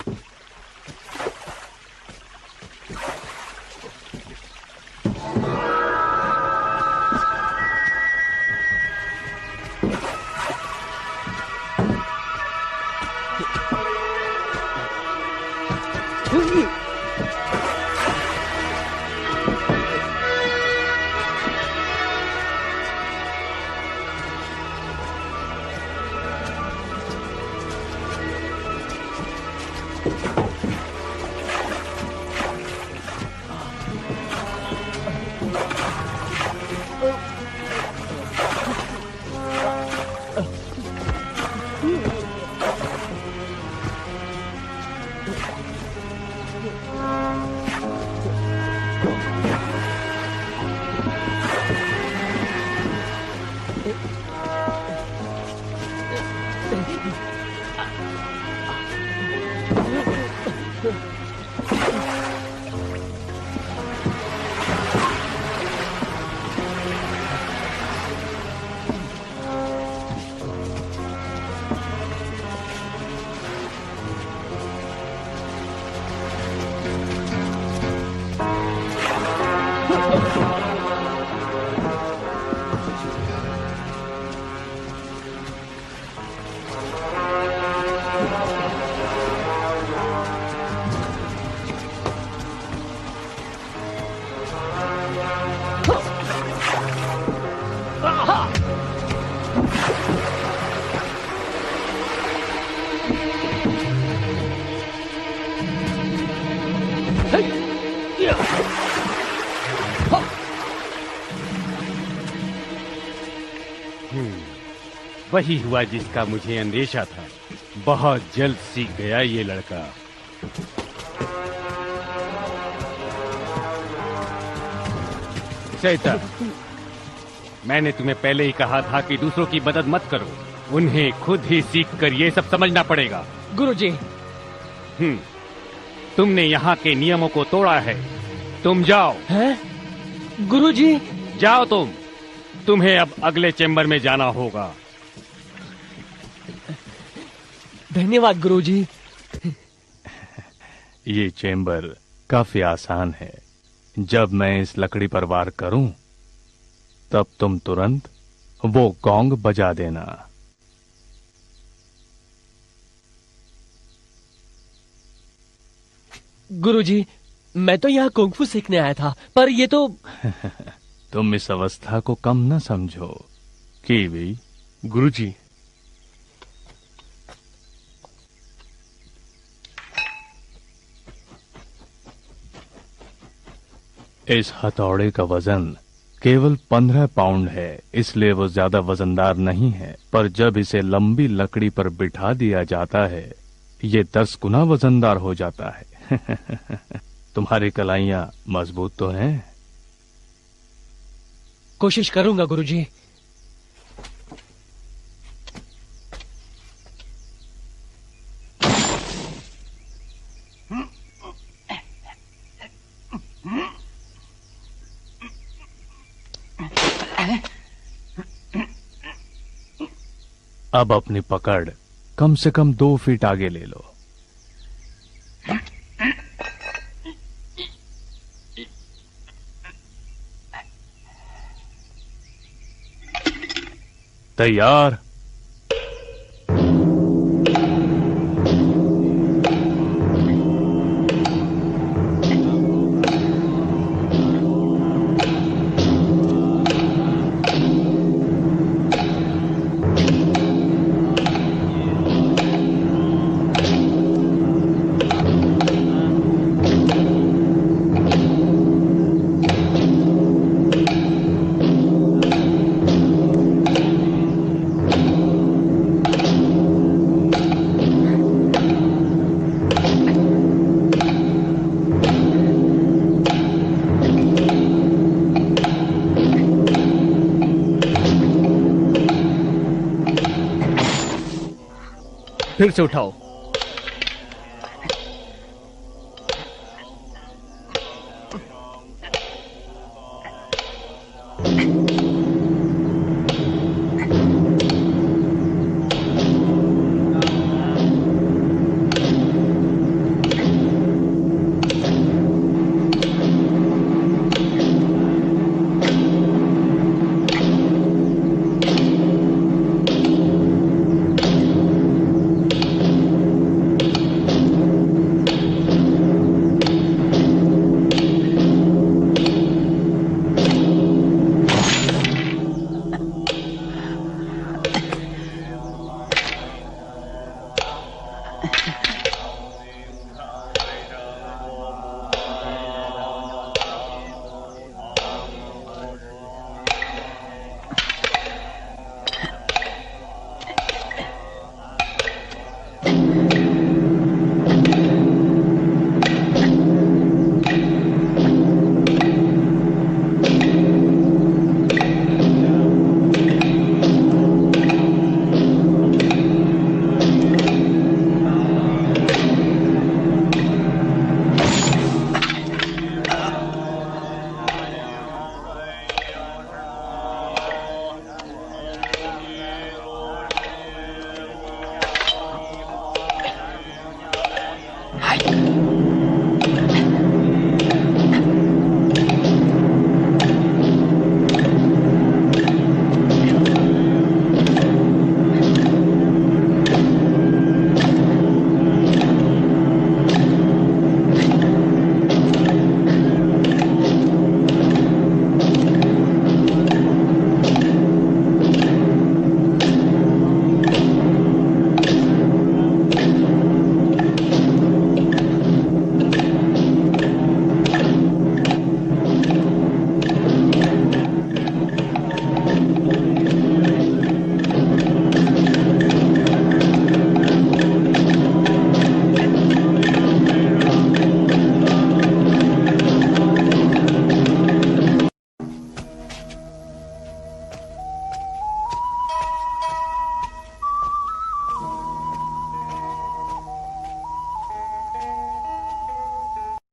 वही हुआ जिसका मुझे अंदेशा था। बहुत जल्द सीख गया ये लड़का। चैतन्य, मैंने तुम्हें पहले ही कहा था कि दूसरों की मदद मत करो। उन्हें खुद ही सीखकर ये सब समझना पड़ेगा। गुरुजी। तुमने यहाँ के नियमों को तोड़ा है। तुम जाओ। हैं? गुरुजी। जाओ तुम। तुम्हें अब अगले चेंबर में जाना होगा। धन्यवाद गुरुजी। ये चेंबर काफी आसान है। जब मैं इस लकड़ी पर वार करूं, तब तुम तुरंत वो गोंग बजा देना। गुरुजी, मैं तो यहाँ कुंग फू सीखने आया था, पर ये तो तुम इस अवस्था को कम न समझो, कीवी। गुरुजी, इस हथौड़े का वजन केवल 15 पाउंड है, इसलिए वो ज्यादा वजनदार नहीं है। पर जब इसे लंबी लकड़ी पर बिठा दिया जाता है, ये 10 गुना वजनदार हो जाता है। तुम्हारी कलाइयां मजबूत तो हैं? कोशिश करूंगा गुरुजी। अब अपनी पकड़ कम से कम 2 फीट आगे ले लो। तैयार? फिर से उठाओ।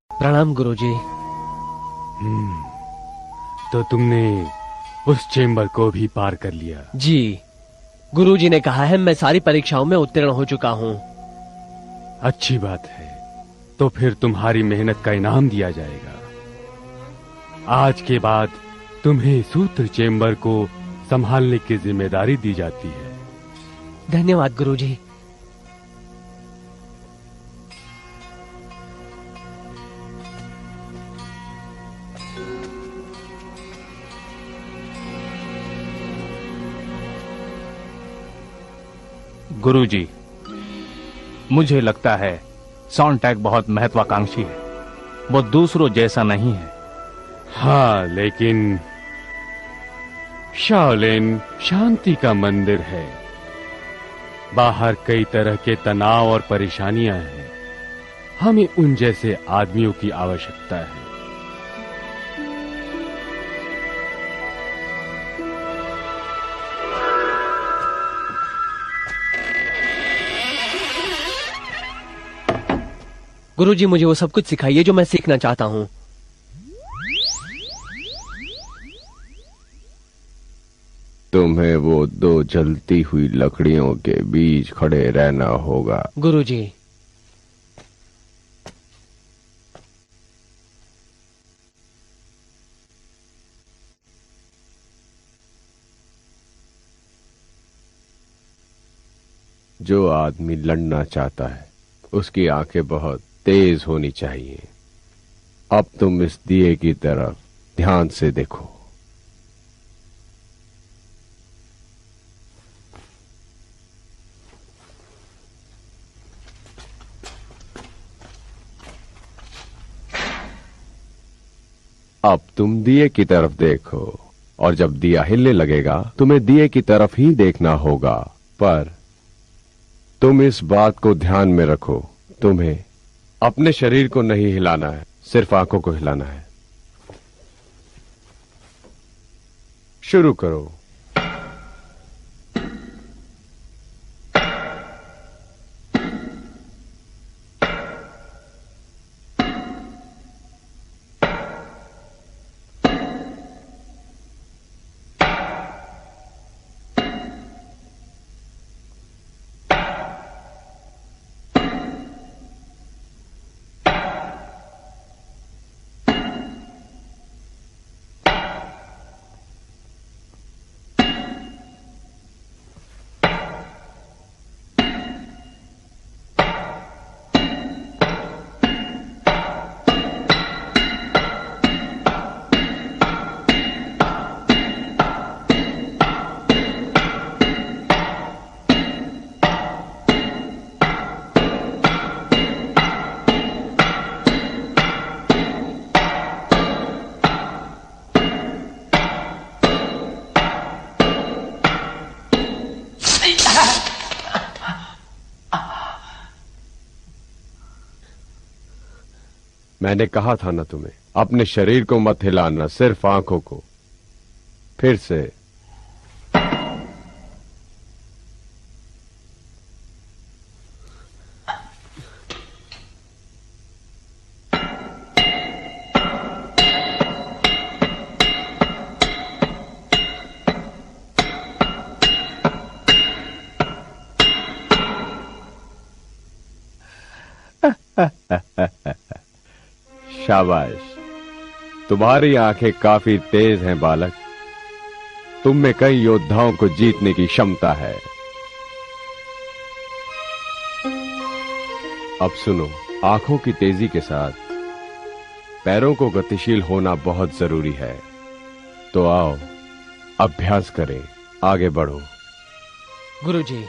प्रणाम गुरुजी। तो तुमने उस चेंबर को भी पार कर लिया? जी, गुरुजी ने कहा है मैं सारी परीक्षाओं में उत्तीर्ण हो चुका हूँ। अच्छी बात है, तो फिर तुम्हारी मेहनत का इनाम दिया जाएगा। आज के बाद तुम्हें सूत्र चेंबर को संभालने की जिम्मेदारी दी जाती है। धन्यवाद गुरुजी। गुरुजी, मुझे लगता है सॉन्टैग बहुत महत्वाकांक्षी है। वो दूसरों जैसा नहीं है। हाँ, लेकिन शाओलिन शांति का मंदिर है। बाहर कई तरह के तनाव और परेशानियां हैं। हमें उन जैसे आदमियों की आवश्यकता है। गुरुजी मुझे वो सब कुछ सिखाइए जो मैं सीखना चाहता हूँ। तुम्हें वो दो जलती हुई लकड़ियों के बीच खड़े रहना होगा। गुरुजी, जो आदमी लड़ना चाहता है उसकी आंखें बहुत तेज होनी चाहिए। अब तुम इस दिए की तरफ ध्यान से देखो। अब तुम दिए की तरफ देखो और जब दिया हिलने लगेगा तुम्हें दिए की तरफ ही देखना होगा, पर तुम इस बात को ध्यान में रखो, तुम्हें अपने शरीर को नहीं हिलाना है, सिर्फ आंखों को हिलाना है। शुरू करो। मैंने कहा था ना तुम्हें, अपने शरीर को मत हिलाना, सिर्फ आंखों को। फिर से। शाबाश, तुम्हारी आंखें काफी तेज हैं बालक। तुम में कई योद्धाओं को जीतने की क्षमता है। अब सुनो, आंखों की तेजी के साथ पैरों को गतिशील होना बहुत जरूरी है। तो आओ अभ्यास करें, आगे बढ़ो। गुरुजी,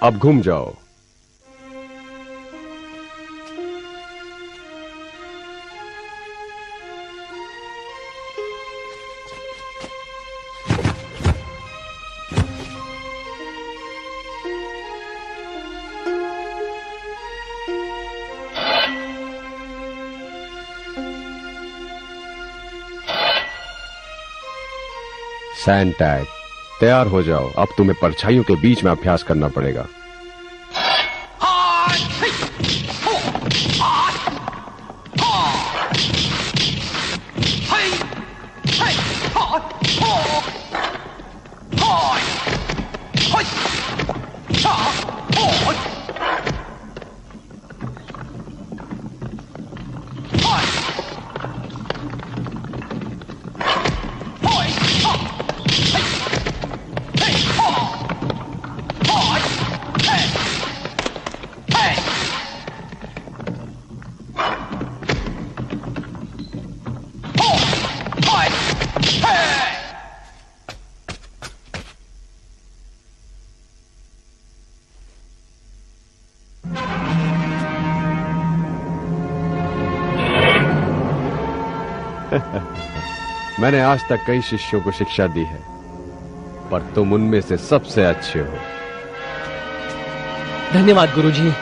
अब घूम जाओ। सैंड टैग, तैयार हो जाओ। अब तुम्हें परछाइयों के बीच में अभ्यास करना पड़ेगा। मैंने आज तक कई शिष्यों को शिक्षा दी है, पर तुम उनमें से सबसे अच्छे हो। धन्यवाद गुरुजी।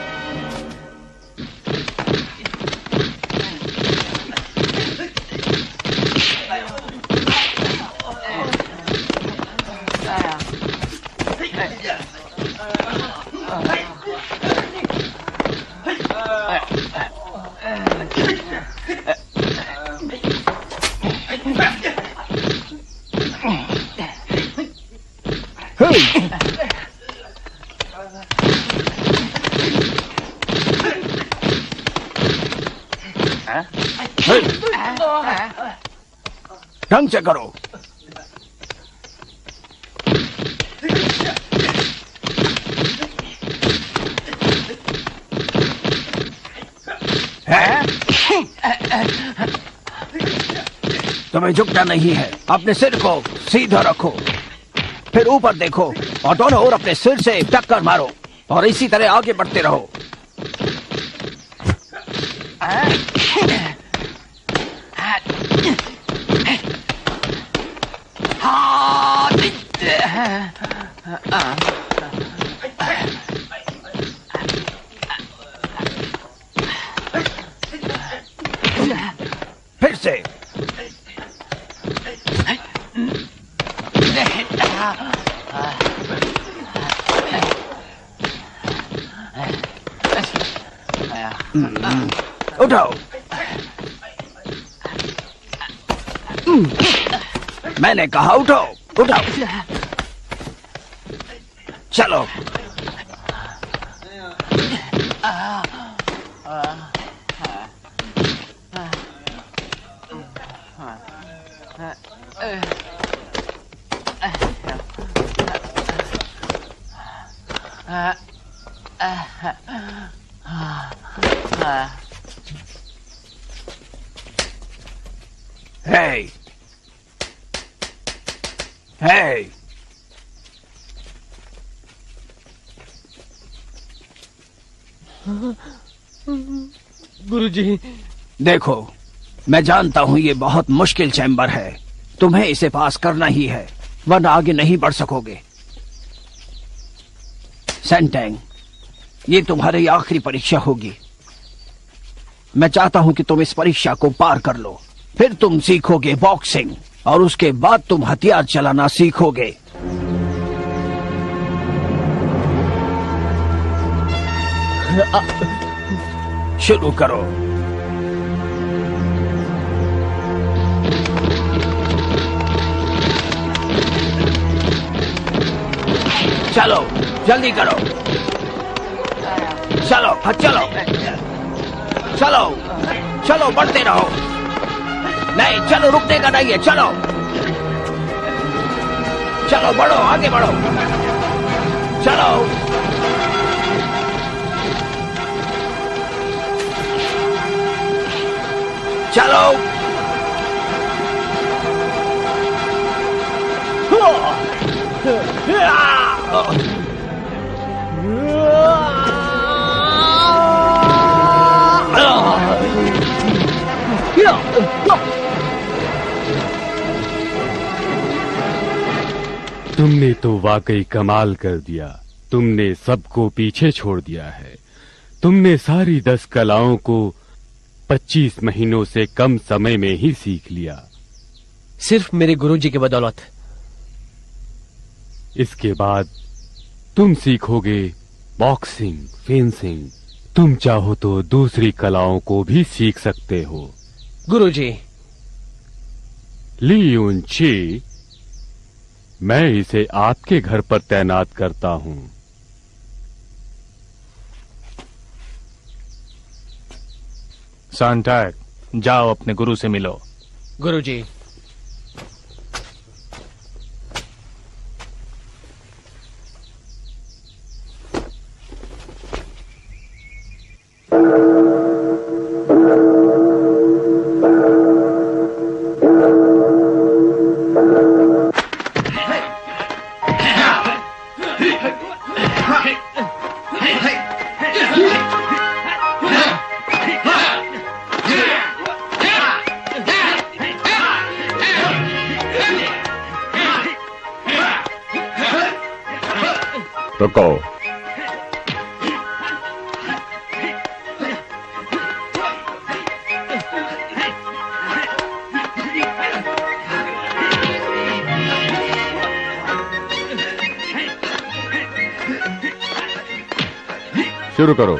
ढंग से करो। तुम्हें झुकना नहीं है, अपने सिर को सीधा रखो, फिर ऊपर देखो और दोनों ओर अपने सिर से टक्कर मारो और इसी तरह आगे बढ़ते रहो। फिर से उठाओ। मैंने कहा उठाओ, उठाओ। चलो। Hey! Hey! गुरुजी, देखो, मैं जानता हूं ये बहुत मुश्किल चैम्बर है, तुम्हें इसे पास करना ही है, वरना आगे नहीं बढ़ सकोगे। सेंटेंग, ये तुम्हारी आखिरी परीक्षा होगी। मैं चाहता हूं कि तुम इस परीक्षा को पार कर लो, फिर तुम सीखोगे बॉक्सिंग और उसके बाद तुम हथियार चलाना सीखोगे। शुरू करो। चलो, जल्दी करो। चलो, चलो, चलो, चलो, बढ़ते रहो। नहीं, चलो, रुकने का नहीं है, चलो, चलो, बढ़ो, आगे बढ़ो, चलो, चलो, तुमने तो वाकई कमाल कर दिया। तुमने सबको पीछे छोड़ दिया है। तुमने सारी 10 कलाओं को 25 महीनों से कम समय में ही सीख लिया। सिर्फ मेरे गुरुजी की बदौलत। इसके बाद तुम सीखोगे बॉक्सिंग, फेंसिंग। तुम चाहो तो दूसरी कलाओं को भी सीख सकते हो। गुरुजी, ली यून ची, मैं इसे आपके घर पर तैनात करता हूं। सांटाक, जाओ अपने गुरु से मिलो। गुरुजी, रुको। शुरू करो।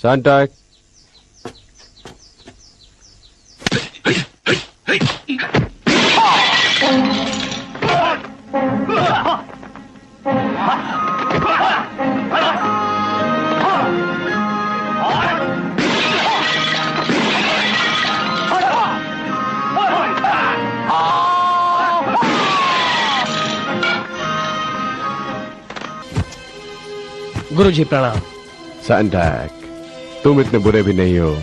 सैंटैक। गुरुजी प्रणाम। सैंटैक, तुम इतने बुरे भी नहीं हो।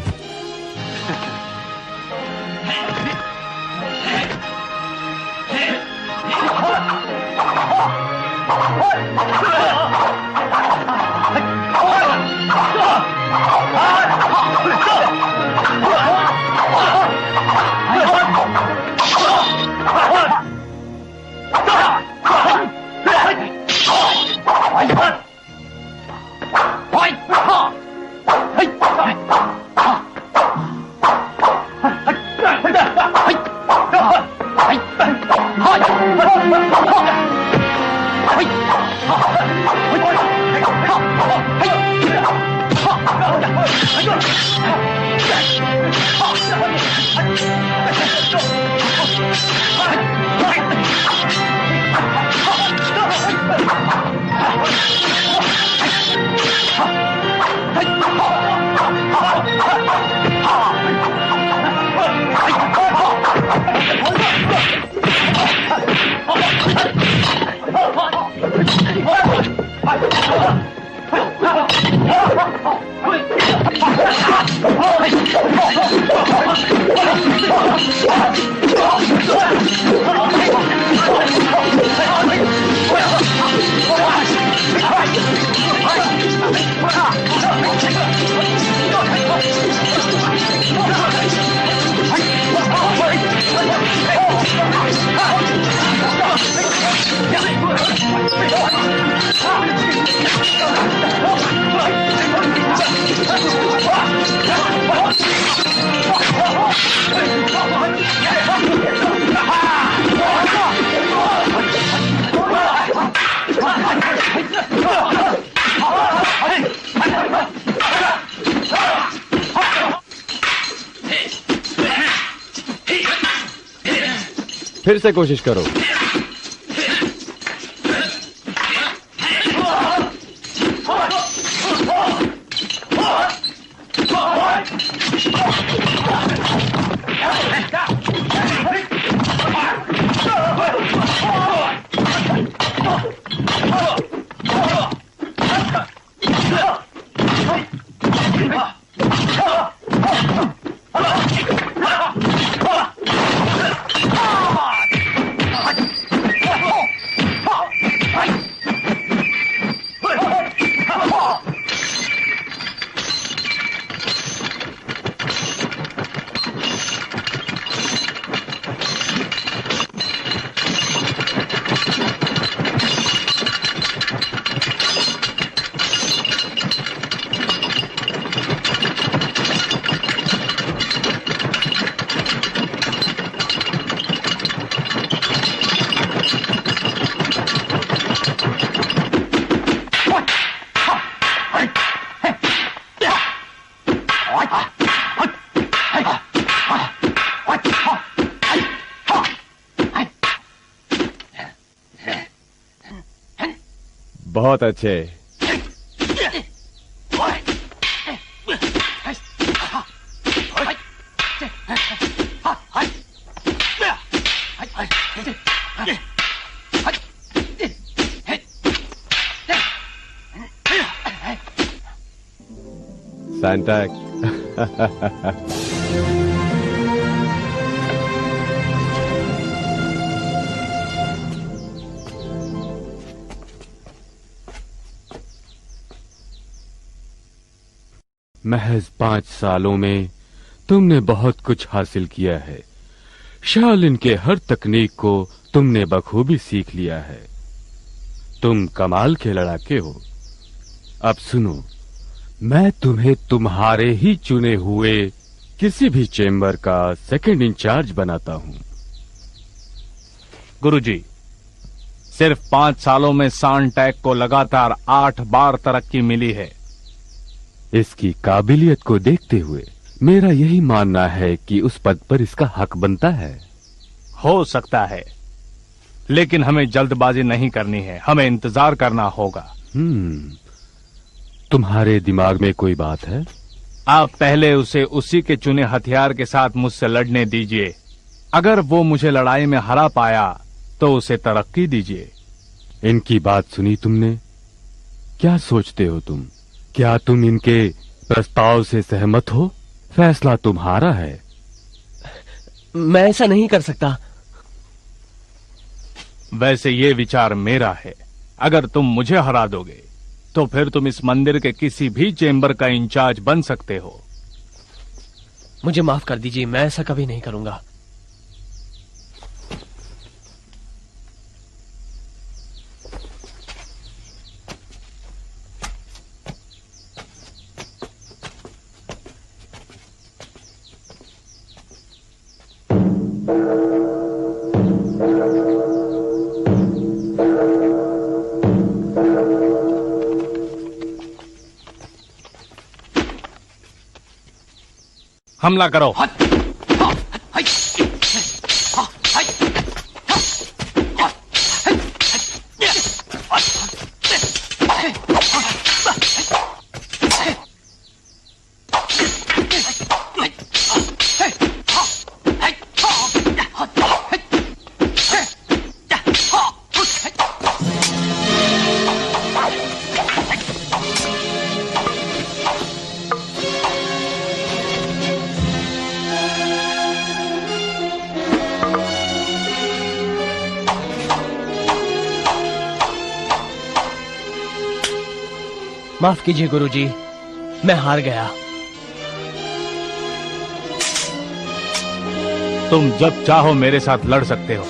फिर से कोशिश करो। बहुत अच्छे। सैंटैक। महज 5 सालों में तुमने बहुत कुछ हासिल किया है। शालिन के हर तकनीक को तुमने बखूबी सीख लिया है। तुम कमाल के लड़ाके हो। अब सुनो, मैं तुम्हें तुम्हारे ही चुने हुए किसी भी चेंबर का सेकंड इंचार्ज बनाता हूं। गुरुजी, सिर्फ 5 सालों में सैंटैक को लगातार 8 बार तरक्की मिली है। इसकी काबिलियत को देखते हुए मेरा यही मानना है कि उस पद पर इसका हक बनता है। हो सकता है, लेकिन हमें जल्दबाजी नहीं करनी है, हमें इंतजार करना होगा। तुम्हारे दिमाग में कोई बात है? आप पहले उसे उसी के चुने हथियार के साथ मुझसे लड़ने दीजिए। अगर वो मुझे लड़ाई में हरा पाया तो उसे तरक्की दीजिए। इनकी बात सुनी तुमने? क्या सोचते हो तुम? क्या तुम इनके प्रस्ताव से सहमत हो? फैसला तुम्हारा है। मैं ऐसा नहीं कर सकता। वैसे ये विचार मेरा है। अगर तुम मुझे हरा दोगे तो फिर तुम इस मंदिर के किसी भी चेंबर का इंचार्ज बन सकते हो। मुझे माफ कर दीजिए, मैं ऐसा कभी नहीं करूंगा। हमला करो। माफ कीजिए गुरुजी, मैं हार गया। तुम जब चाहो मेरे साथ लड़ सकते हो।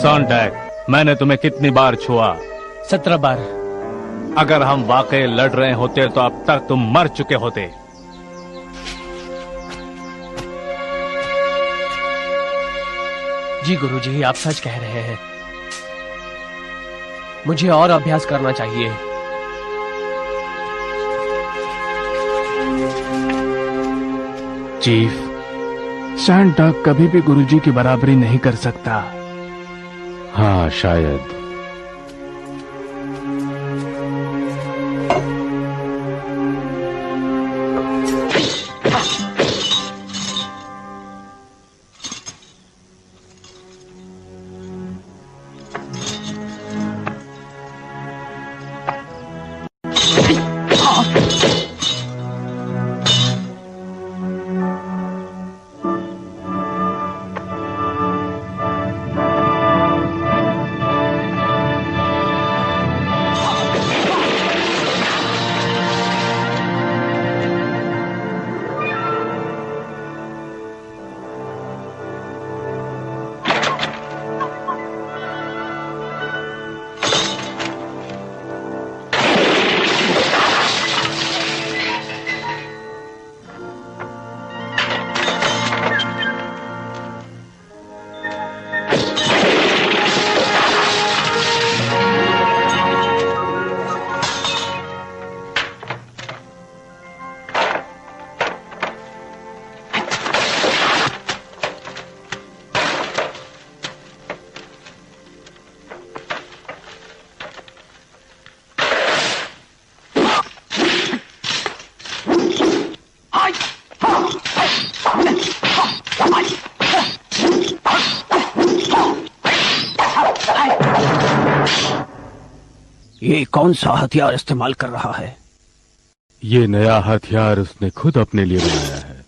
सॉन्टैग, मैंने तुम्हें कितनी बार छुआ? 17 बार। अगर हम वाकई लड़ रहे होते तो अब तक तुम मर चुके होते। जी गुरुजी, आप सच कह रहे हैं। मुझे और अभ्यास करना चाहिए। चीफ, सैंडक कभी भी गुरुजी की बराबरी नहीं कर सकता। हाँ, शायद। ये कौन सा हथियार इस्तेमाल कर रहा है? ये नया हथियार उसने खुद अपने लिए बनाया है।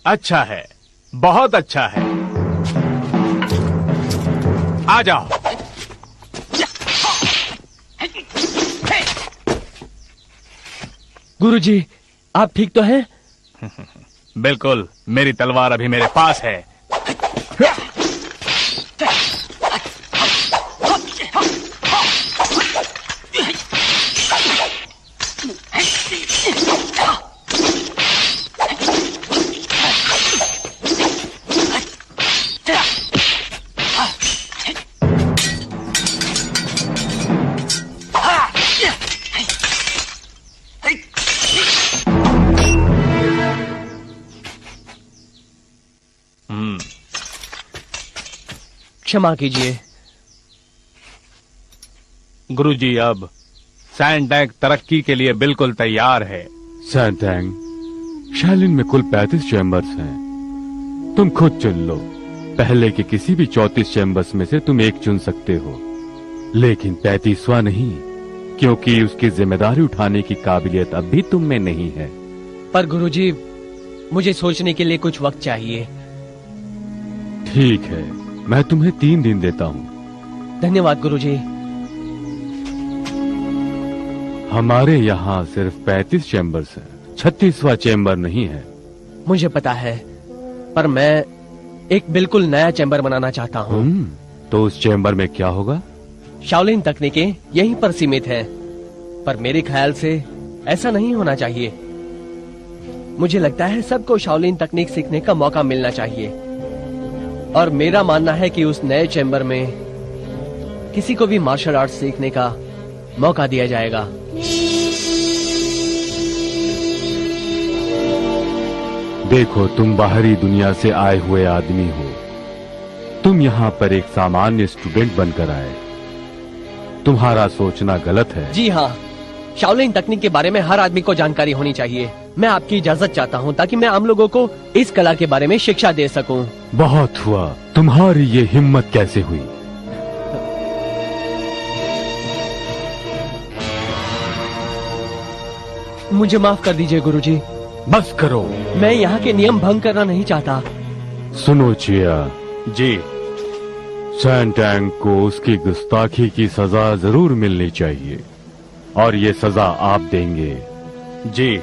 अच्छा है, बहुत अच्छा है। आ जाओ। गुरुजी, आप ठीक तो हैं? बिल्कुल, मेरी तलवार अभी मेरे पास है। क्षमा कीजिए गुरुजी, अब सैंटैंग तरक्की के लिए बिल्कुल तैयार है। सैंटैंग, शालिन में कुल 35 चैम्बर्स हैं। तुम खुद चुन लो। पहले के किसी भी 34 चैम्बर्स में से तुम एक चुन सकते हो, लेकिन 35वां नहीं, क्योंकि उसकी जिम्मेदारी उठाने की काबिलियत अब भी तुम में नहीं है। पर गुरुजी, मुझे सोचने के लिए कुछ वक्त चाहिए। ठीक है, मैं तुम्हें 3 दिन देता हूँ। धन्यवाद गुरुजी। हमारे यहाँ सिर्फ 35 चैम्बर्स हैं, 36वां चैम्बर नहीं है। मुझे पता है, पर मैं एक बिल्कुल नया चैम्बर बनाना चाहता हूँ। तो उस चैम्बर में क्या होगा? शाओलिन तकनीकें यहीं पर सीमित हैं, पर मेरे ख्याल से ऐसा नहीं होना चाहिए। मुझे लगता है सबको शाओलिन तकनीक सीखने का मौका मिलना चाहिए, और मेरा मानना है कि उस नए चैम्बर में किसी को भी मार्शल आर्ट्स सीखने का मौका दिया जाएगा। देखो, तुम बाहरी दुनिया से आए हुए आदमी हो। तुम यहाँ पर एक सामान्य स्टूडेंट बनकर आए। तुम्हारा सोचना गलत है। जी हाँ, शाओलिन तकनीक के बारे में हर आदमी को जानकारी होनी चाहिए। मैं आपकी इजाजत चाहता हूँ ताकि मैं आम लोगों को इस कला के बारे में शिक्षा दे सकूं। बहुत हुआ। तुम्हारी ये हिम्मत कैसे हुई? मुझे माफ कर दीजिए गुरुजी। बस करो। मैं यहाँ के नियम भंग करना नहीं चाहता। सुनो चिया जी, सैंटैंग को उसकी गुस्ताखी की सजा जरूर मिलनी चाहिए, और ये सजा आप देंगे। जी।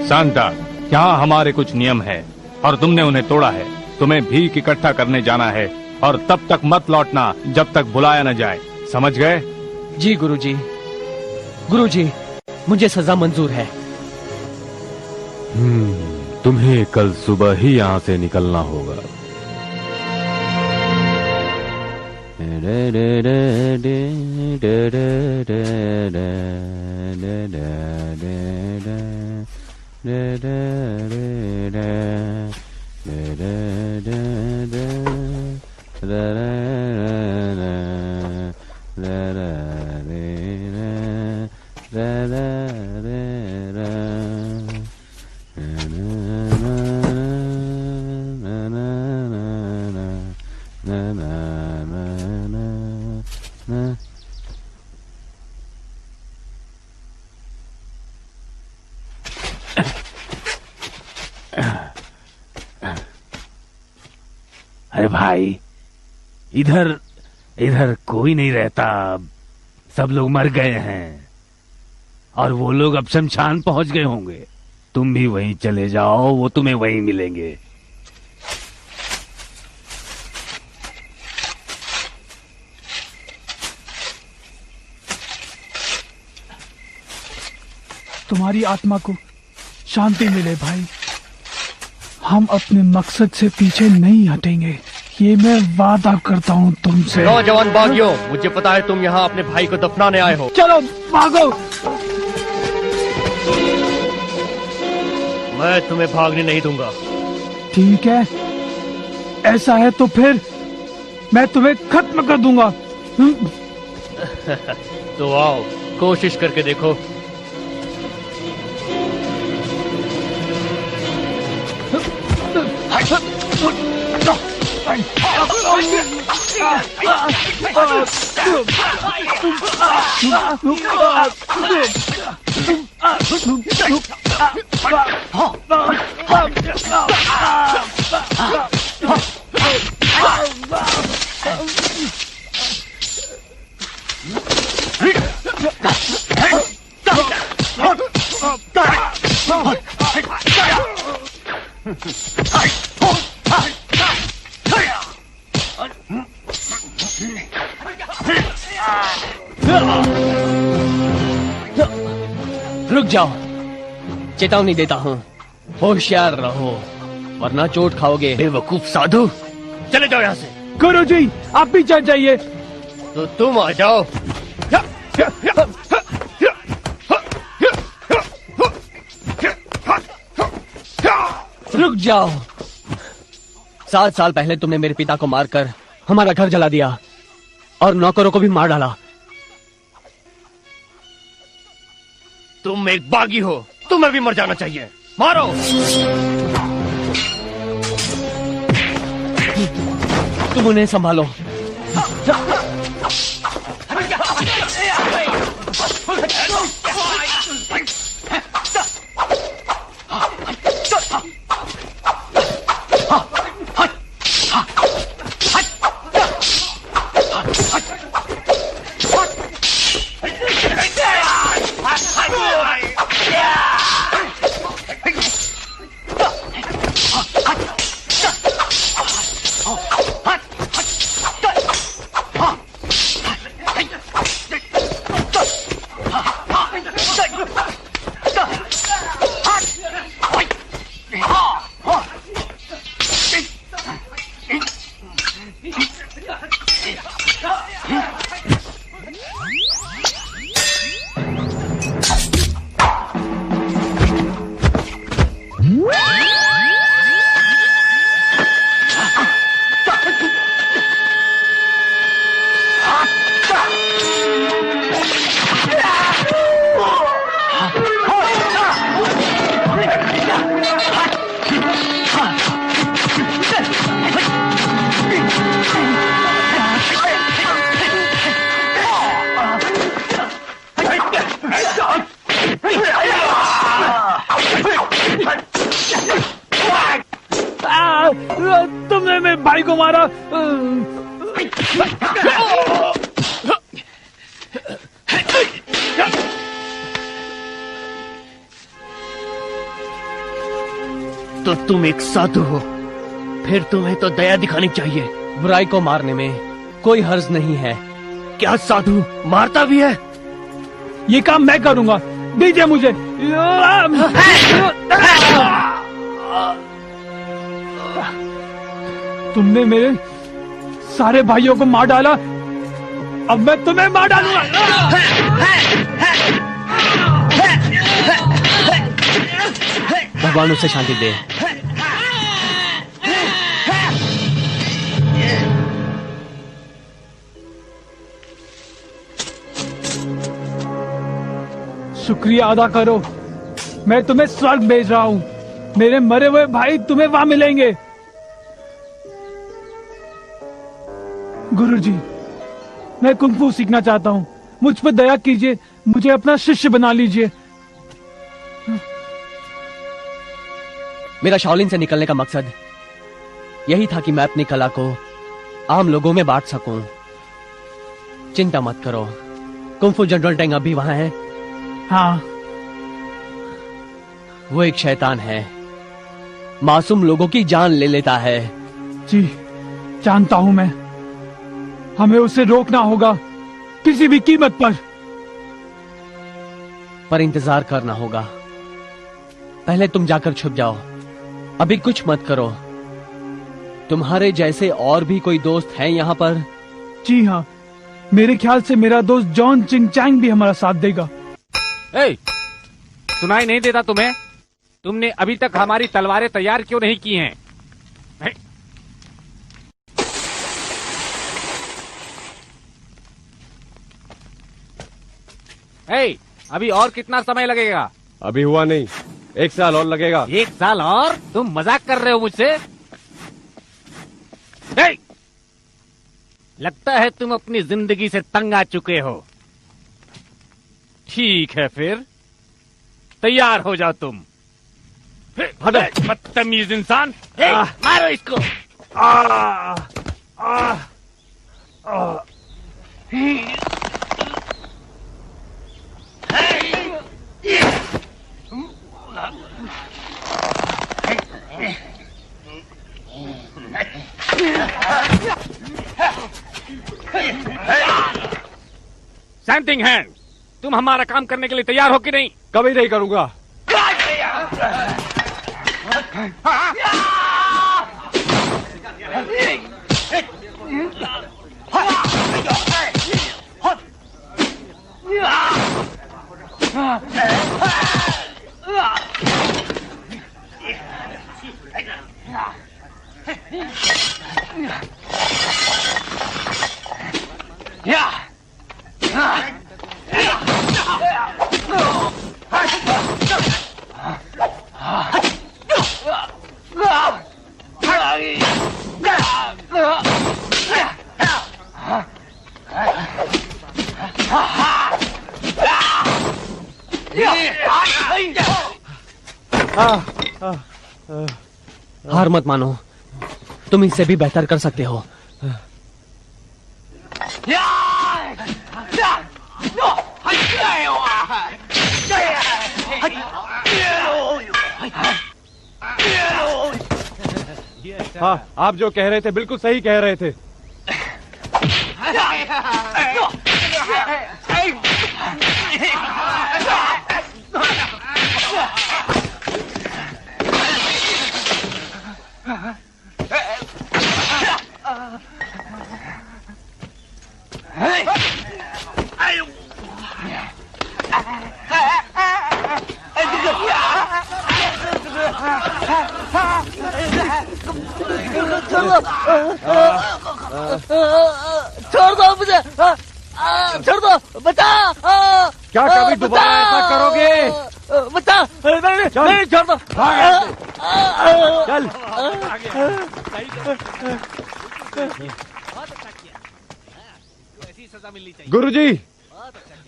सांता, यहाँ हमारे कुछ नियम है और तुमने उन्हें तोड़ा है। तुम्हें भीख इकट्ठा करने जाना है और तब तक मत लौटना जब तक बुलाया न जाए, समझ गए? जी गुरुजी। गुरुजी, मुझे सजा मंजूर है। तुम्हें कल सुबह ही यहाँ से निकलना होगा। अरे भाई, इधर इधर कोई नहीं रहता। अब सब लोग मर गए हैं और वो लोग अब शमशान पहुंच गए होंगे। तुम भी वहीं चले जाओ, वो तुम्हें वहीं मिलेंगे। तुम्हारी आत्मा को शांति मिले भाई। हम अपने मकसद से पीछे नहीं हटेंगे, ये मैं वादा करता हूँ तुमसे। नौजवान बागियों, मुझे पता है तुम यहाँ अपने भाई को दफनाने आए हो। चलो भागो। मैं तुम्हें भागने नहीं दूंगा। ठीक है, ऐसा है तो फिर मैं तुम्हें खत्म कर दूंगा। तो आओ, कोशिश करके देखो। रुक जाओ, चेतावनी देता हूँ, होशियार रहो वरना चोट खाओगे। बेवकूफ साधु, चले जाओ यहाँ से। गुरुजी, आप भी चल जाइए। तो तुम आ जाओ। रुक जाओ। 7 साल पहले तुमने मेरे पिता को मारकर हमारा घर जला दिया और नौकरों को भी मार डाला। तुम एक बागी हो, तुम्हें भी मर जाना चाहिए। मारो। तुम उन्हें संभालो। तुमने मेरे भाई को मारा। तो तुम एक साधु हो, फिर तुम्हें तो दया दिखानी चाहिए। बुराई को मारने में कोई हर्ज नहीं है। क्या साधु मारता भी है? ये काम मैं करूंगा, दीजिए मुझे। तुमने मेरे सारे भाइयों को मार डाला, अब मैं तुम्हें मार डालूंगा। भगवान उसे शांति दे। शुक्रिया अदा करो, मैं तुम्हें स्वर्ग भेज रहा हूँ। मेरे मरे हुए भाई तुम्हें वहां मिलेंगे। गुरुजी, मैं कुंग-फू सीखना चाहता हूँ, मुझ पर दया कीजिए, मुझे अपना शिष्य बना लीजिए। मेरा शाओलिन से निकलने का मकसद यही था कि मैं अपनी कला को आम लोगों में बांट सकूं। चिंता मत करो, कुंग-फू जनरल टेंग अभी वहां है। हाँ, वो एक शैतान है, मासूम लोगों की जान ले लेता है। जी जानता हूं मैं, हमें उसे रोकना होगा किसी भी कीमत पर इंतजार करना होगा। पहले तुम जाकर छुप जाओ, अभी कुछ मत करो। तुम्हारे जैसे और भी कोई दोस्त हैं यहाँ पर? जी हाँ, मेरे ख्याल से मेरा दोस्त जॉन चिंगचैंग भी हमारा साथ देगा। ए, सुनाई नहीं देता तुम्हें? तुमने अभी तक हमारी तलवारें तैयार क्यों नहीं की हैं? ए, अभी और कितना समय लगेगा? अभी हुआ नहीं, 1 साल और लगेगा। 1 साल और? तुम मजाक कर रहे हो मुझसे? ए, लगता है तुम अपनी जिंदगी से तंग आ चुके हो। ठीक है, फिर तैयार हो जाओ तुम। बदतमीज इंसान, मारो इसको। सैमथिंग हैंड, तुम हमारा काम करने के लिए तैयार हो कि नहीं? कभी नहीं करूंगा। हार मत मानो, तुम इससे भी बेहतर कर सकते हो। हाँ, आप जो कह रहे थे बिल्कुल सही कह रहे थे। छोड़ दो मुझे, छोड़ दो, बचा। क्या कभी दोबारा ऐसा करोगे? बचा, नहीं छोड़ दो। चल। गुरुजी,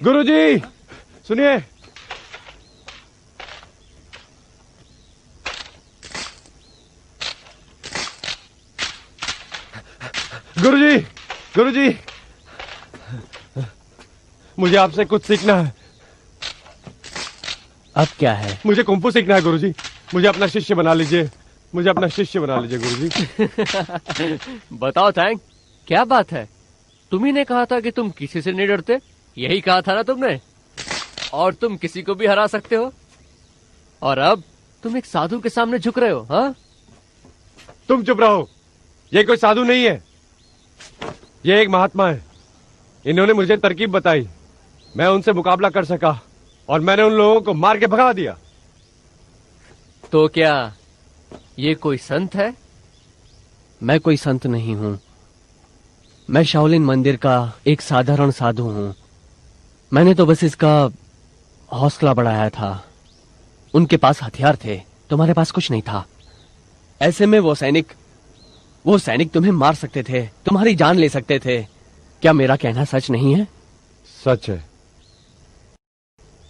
गुरुजी, सुनिए। गुरुजी, गुरुजी, मुझे आपसे कुछ सीखना है। अब क्या है? मुझे कुंफू सीखना है गुरुजी। मुझे अपना शिष्य बना लीजिए, मुझे अपना शिष्य बना लीजिए गुरुजी। बताओ थैंक, क्या बात है? तुम्ही ने कहा था कि तुम किसी से नहीं डरते, यही कहा था ना तुमने? और तुम किसी को भी हरा सकते हो, और अब तुम एक साधु के सामने झुक रहे हो। हाँ, तुम चुप रहो, ये कोई साधु नहीं है, ये एक महात्मा है। इन्होंने मुझे तरकीब बताई, मैं उनसे मुकाबला कर सका और मैंने उन लोगों को मार के भगा दिया। तो क्या ये कोई संत है? मैं कोई संत नहीं हूं, मैं शाओलिन मंदिर का एक साधारण साधु हूं। मैंने तो बस इसका हौसला बढ़ाया था। उनके पास हथियार थे, तुम्हारे पास कुछ नहीं था। ऐसे में वो सैनिक तुम्हें मार सकते थे, तुम्हारी जान ले सकते थे। क्या मेरा कहना सच नहीं है? सच है।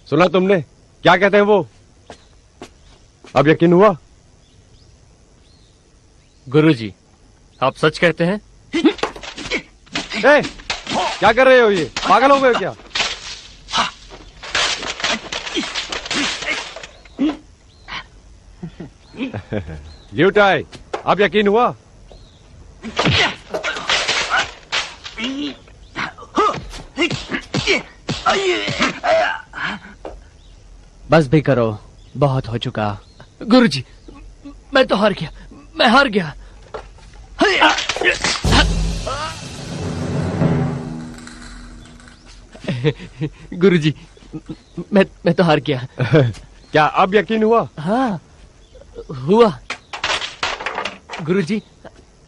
सुना तुमने क्या कहते हैं वो? अब यकीन हुआ? गुरुजी, आप सच कहते हैं? क्या कर रहे हो? ये पागल हो गए क्या? ल्यूटाई, अब यकीन हुआ? बस भी करो, बहुत हो चुका। गुरुजी, मैं तो हार गया, मैं हार गया। गुरुजी, मैं तो हार गया। क्या अब यकीन हुआ? हाँ, हुआ। गुरुजी,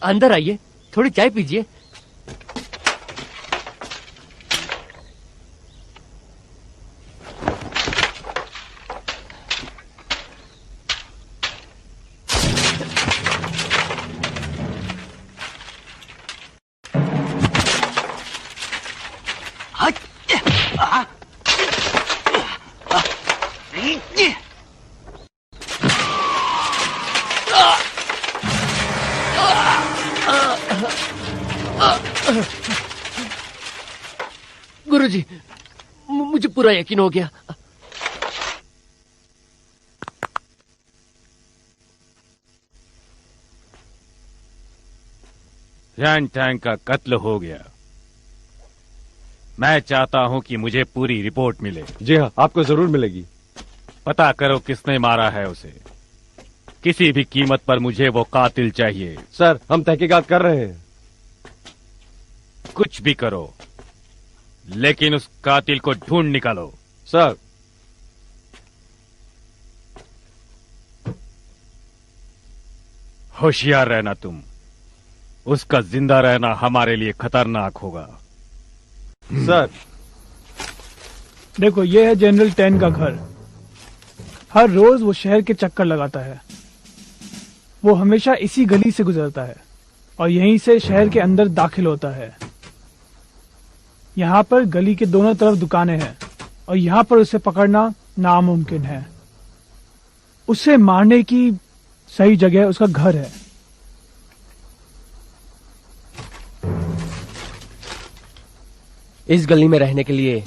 अंदर आइए, थोड़ी चाय पीजिए। गुरुजी, मुझे पूरा यकीन हो गया। रैन टैंग का कत्ल हो गया। मैं चाहता हूं कि मुझे पूरी रिपोर्ट मिले। जी हाँ, आपको जरूर मिलेगी। पता करो किसने मारा है उसे। किसी भी कीमत पर मुझे वो कातिल चाहिए। सर, हम तहकीकात कर रहे हैं। कुछ भी करो, लेकिन उस कातिल को ढूंढ निकालो। सर, होशियार रहना तुम। उसका जिंदा रहना हमारे लिए खतरनाक होगा। सर, देखो, ये है जनरल टेन का घर। हर रोज वो शहर के चक्कर लगाता है। वो हमेशा इसी गली से गुजरता है और यहीं से शहर के अंदर दाखिल होता है। यहाँ पर गली के दोनों तरफ दुकानें हैं और यहाँ पर उसे पकड़ना नामुमकिन है। उसे मारने की सही जगह उसका घर है। इस गली में रहने के लिए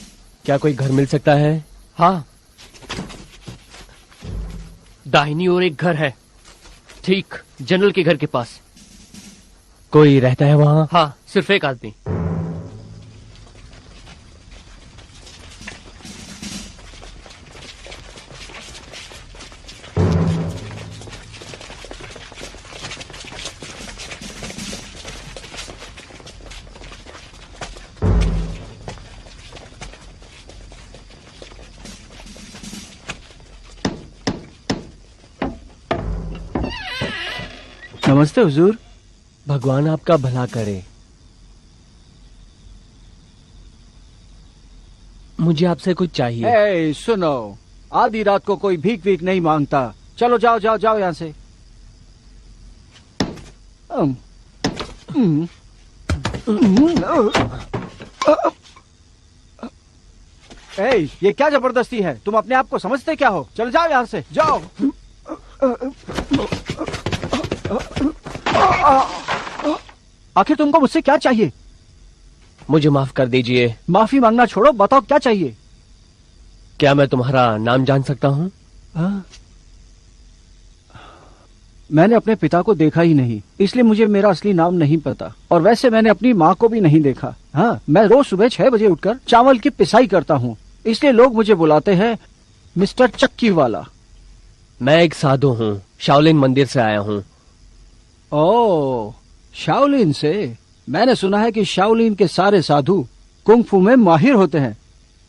क्या कोई घर मिल सकता है? हाँ, दाहिनी ओर एक घर है, ठीक जनरल के घर के पास। कोई रहता है वहाँ? हाँ, सिर्फ एक आदमी। नमस्ते हुजूर। भगवान आपका भला करे। मुझे आपसे कुछ चाहिए। ए, सुनो, आधी रात को कोई भीख वीख नहीं मांगता। चलो जाओ जाओ जाओ यहाँ से। ए, ये क्या जबरदस्ती है? तुम अपने आप को समझते क्या हो? चलो जाओ यहाँ से, जाओ। आखिर तुमको मुझसे क्या चाहिए? मुझे माफ कर दीजिए। माफी मांगना छोड़ो, बताओ क्या चाहिए? क्या मैं तुम्हारा नाम जान सकता हूँ? मैंने अपने पिता को देखा ही नहीं, इसलिए मुझे मेरा असली नाम नहीं पता। और वैसे मैंने अपनी माँ को भी नहीं देखा। हाँ, मैं रोज सुबह 6 बजे उठकर चावल की पिसाई करता हूँ, इसलिए लोग मुझे बुलाते हैं मिस्टर चक्की वाला। मैं एक साधु हूँ, शाओलिन मंदिर से आया हूँ। ओह, शाओलिन से? मैंने सुना है कि शाओलिन के सारे साधु कुंग-फू में माहिर होते हैं।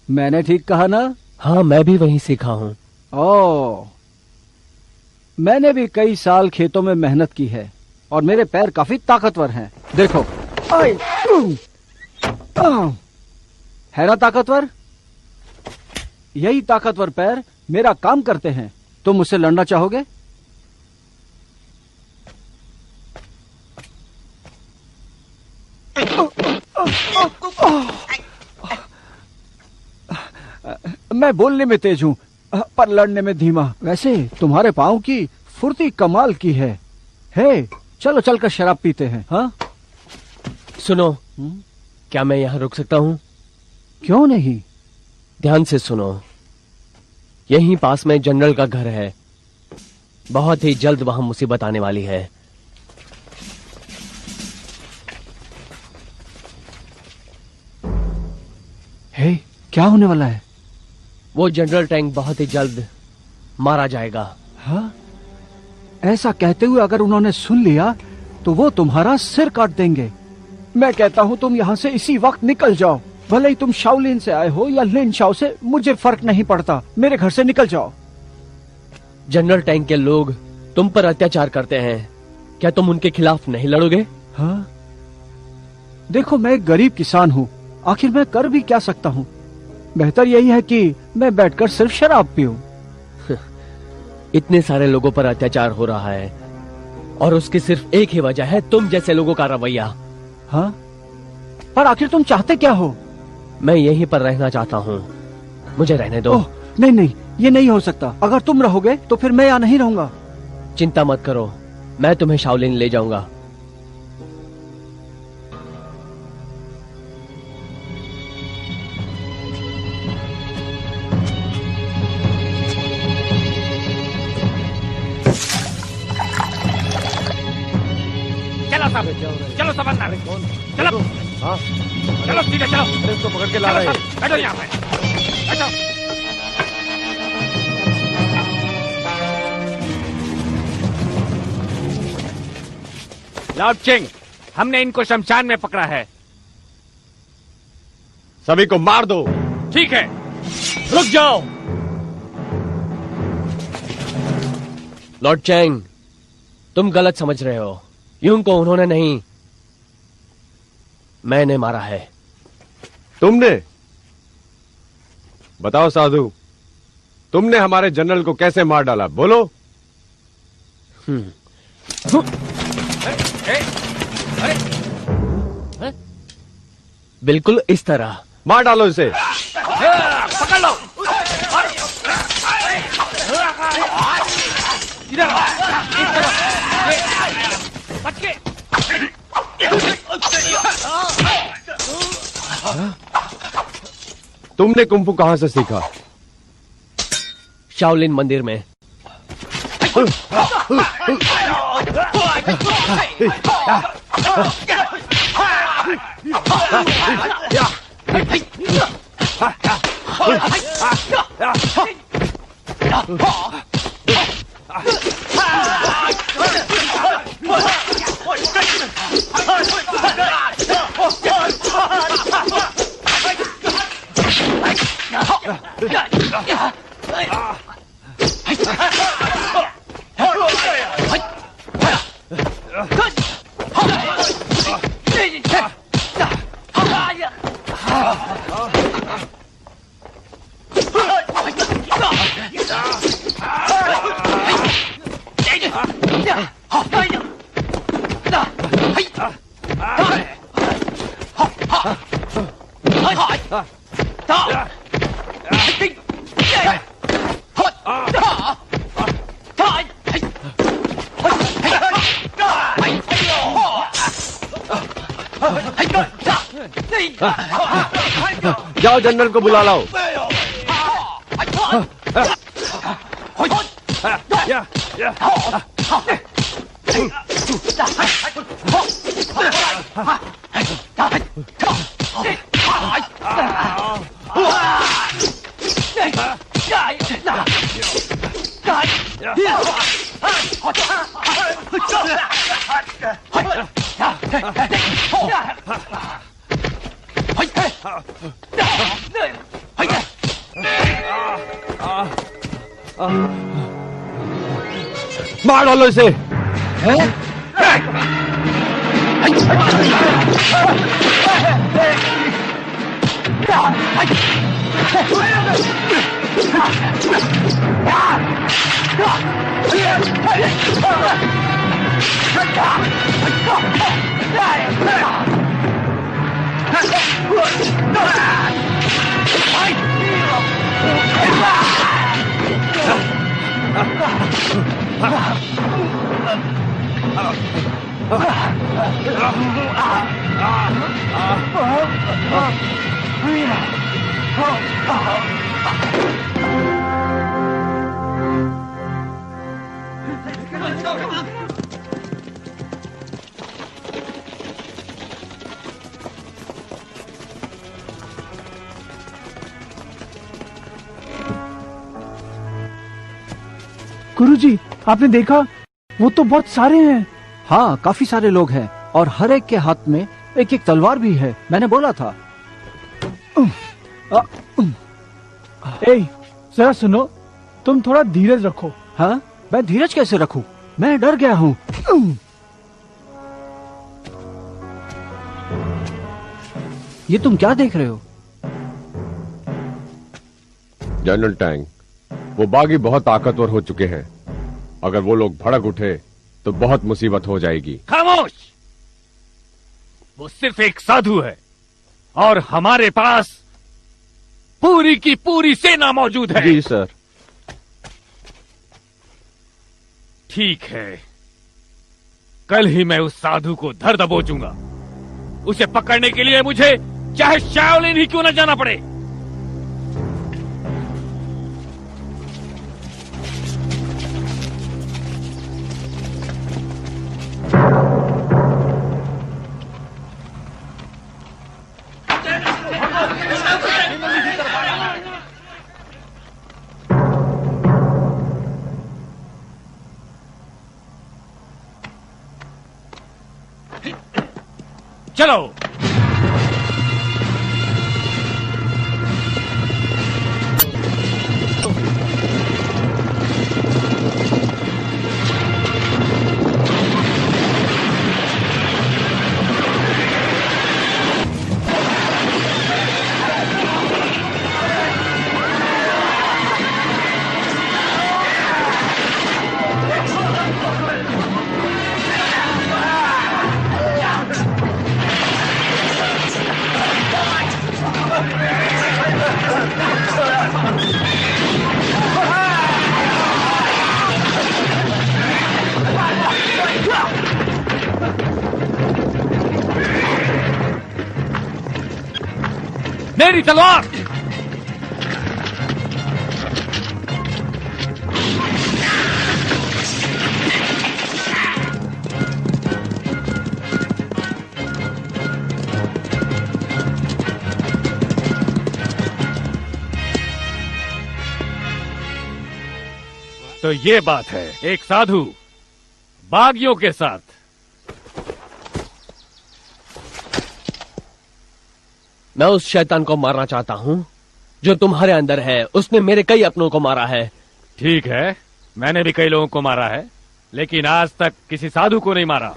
मैंने ठीक कहा ना? हाँ, मैं भी वहीं सीखा हूँ। ओह, मैंने भी कई साल खेतों में मेहनत की है और मेरे पैर काफी ताकतवर हैं। देखो, है ना ताकतवर? यही ताकतवर पैर मेरा काम करते हैं। तुम मुझसे लड़ना चाहोगे? मैं बोलने में तेज हूँ पर लड़ने में धीमा। वैसे तुम्हारे पाँव की फुर्ती कमाल की है। हे, चलो चलकर शराब पीते हैं। हाँ, सुनो, क्या मैं यहाँ रुक सकता हूँ? क्यों नहीं? ध्यान से सुनो, यहीं पास में जनरल का घर है। बहुत ही जल्द वहां मुसीबत आने वाली है। हे, क्या होने वाला है? वो जनरल टैंक बहुत ही जल्द मारा जाएगा। हाँ? ऐसा कहते हुए अगर उन्होंने सुन लिया तो वो तुम्हारा सिर काट देंगे। मैं कहता हूँ तुम यहाँ से इसी वक्त निकल जाओ। भले ही तुम शाओलिन से आए हो या लिन शाओ से, मुझे फर्क नहीं पड़ता। मेरे घर से निकल जाओ। जनरल टैंक के लोग तुम पर अत्याचार करते हैं, क्या तुम उनके खिलाफ नहीं लड़ोगे? हाँ, देखो मैं एक गरीब किसान हूँ, आखिर मैं कर भी क्या सकता हूँ। बेहतर यही है कि मैं बैठकर सिर्फ शराब पीऊं। इतने सारे लोगों पर अत्याचार हो रहा है और उसकी सिर्फ एक ही वजह है, तुम जैसे लोगों का रवैया। हाँ, पर आखिर तुम चाहते क्या हो? मैं यहीं पर रहना चाहता हूँ, मुझे रहने दो। नहीं नहीं, ये नहीं हो सकता। अगर तुम रहोगे तो फिर मैं यहाँ नहीं रहूंगा। चिंता मत करो, मैं तुम्हें शाओलिन ले जाऊंगा। चलो सब अंदर, चलो। हाँ, चलो सीधे चलो। इसको पकड़ के ला रहे हैं। बैठो यहाँ पे, बैठो। लॉर्ड चेंग, हमने इनको शमशान में पकड़ा है। सभी को मार दो। ठीक है। रुक जाओ। लॉर्ड चेंग, तुम गलत समझ रहे हो। यूं को उन्होंने नहीं, मैंने मारा है। तुमने? बताओ साधु, तुमने हमारे जनरल को कैसे मार डाला? बोलो। बिल्कुल इस तरह। मार डालो इसे। पकड़ लो। इधर बच के। तुमने कुंफू कहां से सीखा? शाओलिन मंदिर में। जाओ जनरल को बुला लाओ। मार डालो इसे। गुरुजी, आपने देखा वो तो बहुत सारे हैं। हाँ, काफी सारे लोग हैं और हर एक के हाथ में एक एक तलवार भी है। मैंने बोला था। ए, जरा सुनो, तुम थोड़ा धीरज रखो। हाँ, मैं धीरज कैसे रखूं? मैं डर गया हूँ। ये तुम क्या देख रहे हो? जनरल टैंग, वो बागी बहुत ताकतवर हो चुके हैं। अगर वो लोग भड़क उठे तो बहुत मुसीबत हो जाएगी। खामोश! वो सिर्फ एक साधु है और हमारे पास पूरी की पूरी सेना मौजूद है। जी सर। ठीक है, कल ही मैं उस साधु को धर दबोचूंगा। उसे पकड़ने के लिए मुझे चाहे शाओलिन ही क्यों न जाना पड़े। चलो। मेरी तलवार! तो ये बात है, एक साधु बागियों के साथ। मैं उस शैतान को मारना चाहता हूँ जो तुम्हारे अंदर है। उसने मेरे कई अपनों को मारा है। ठीक है, मैंने भी कई लोगों को मारा है, लेकिन आज तक किसी साधु को नहीं मारा।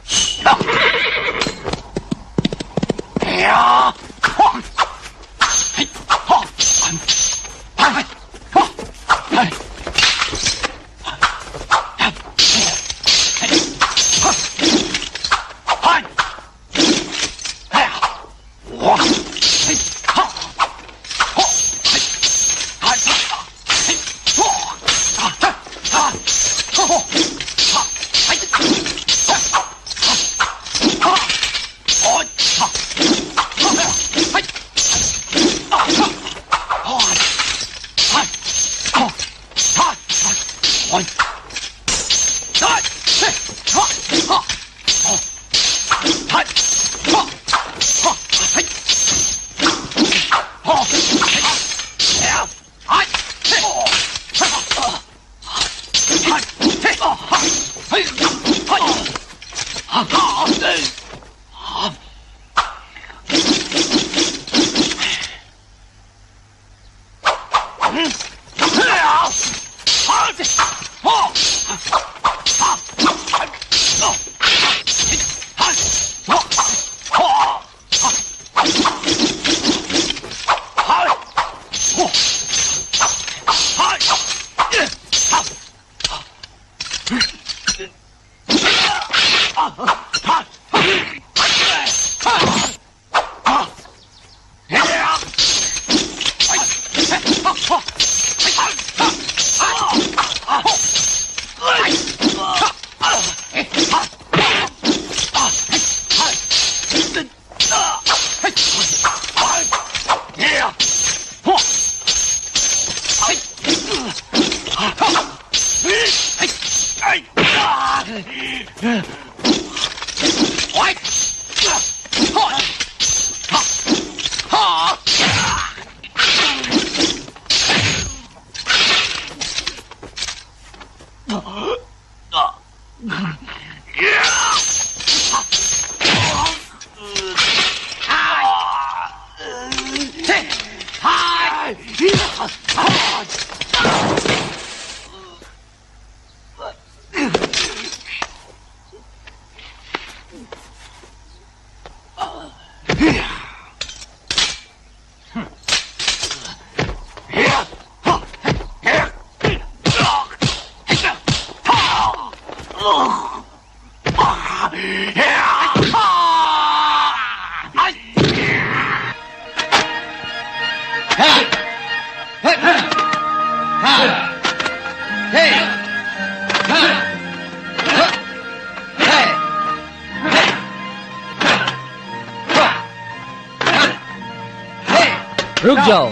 रुक जाओ।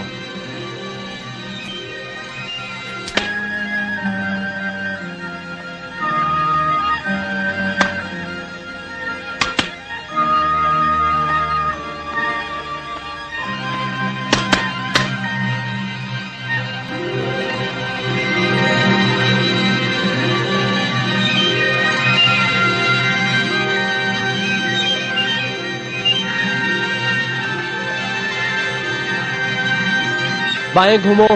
बाएं घूमो।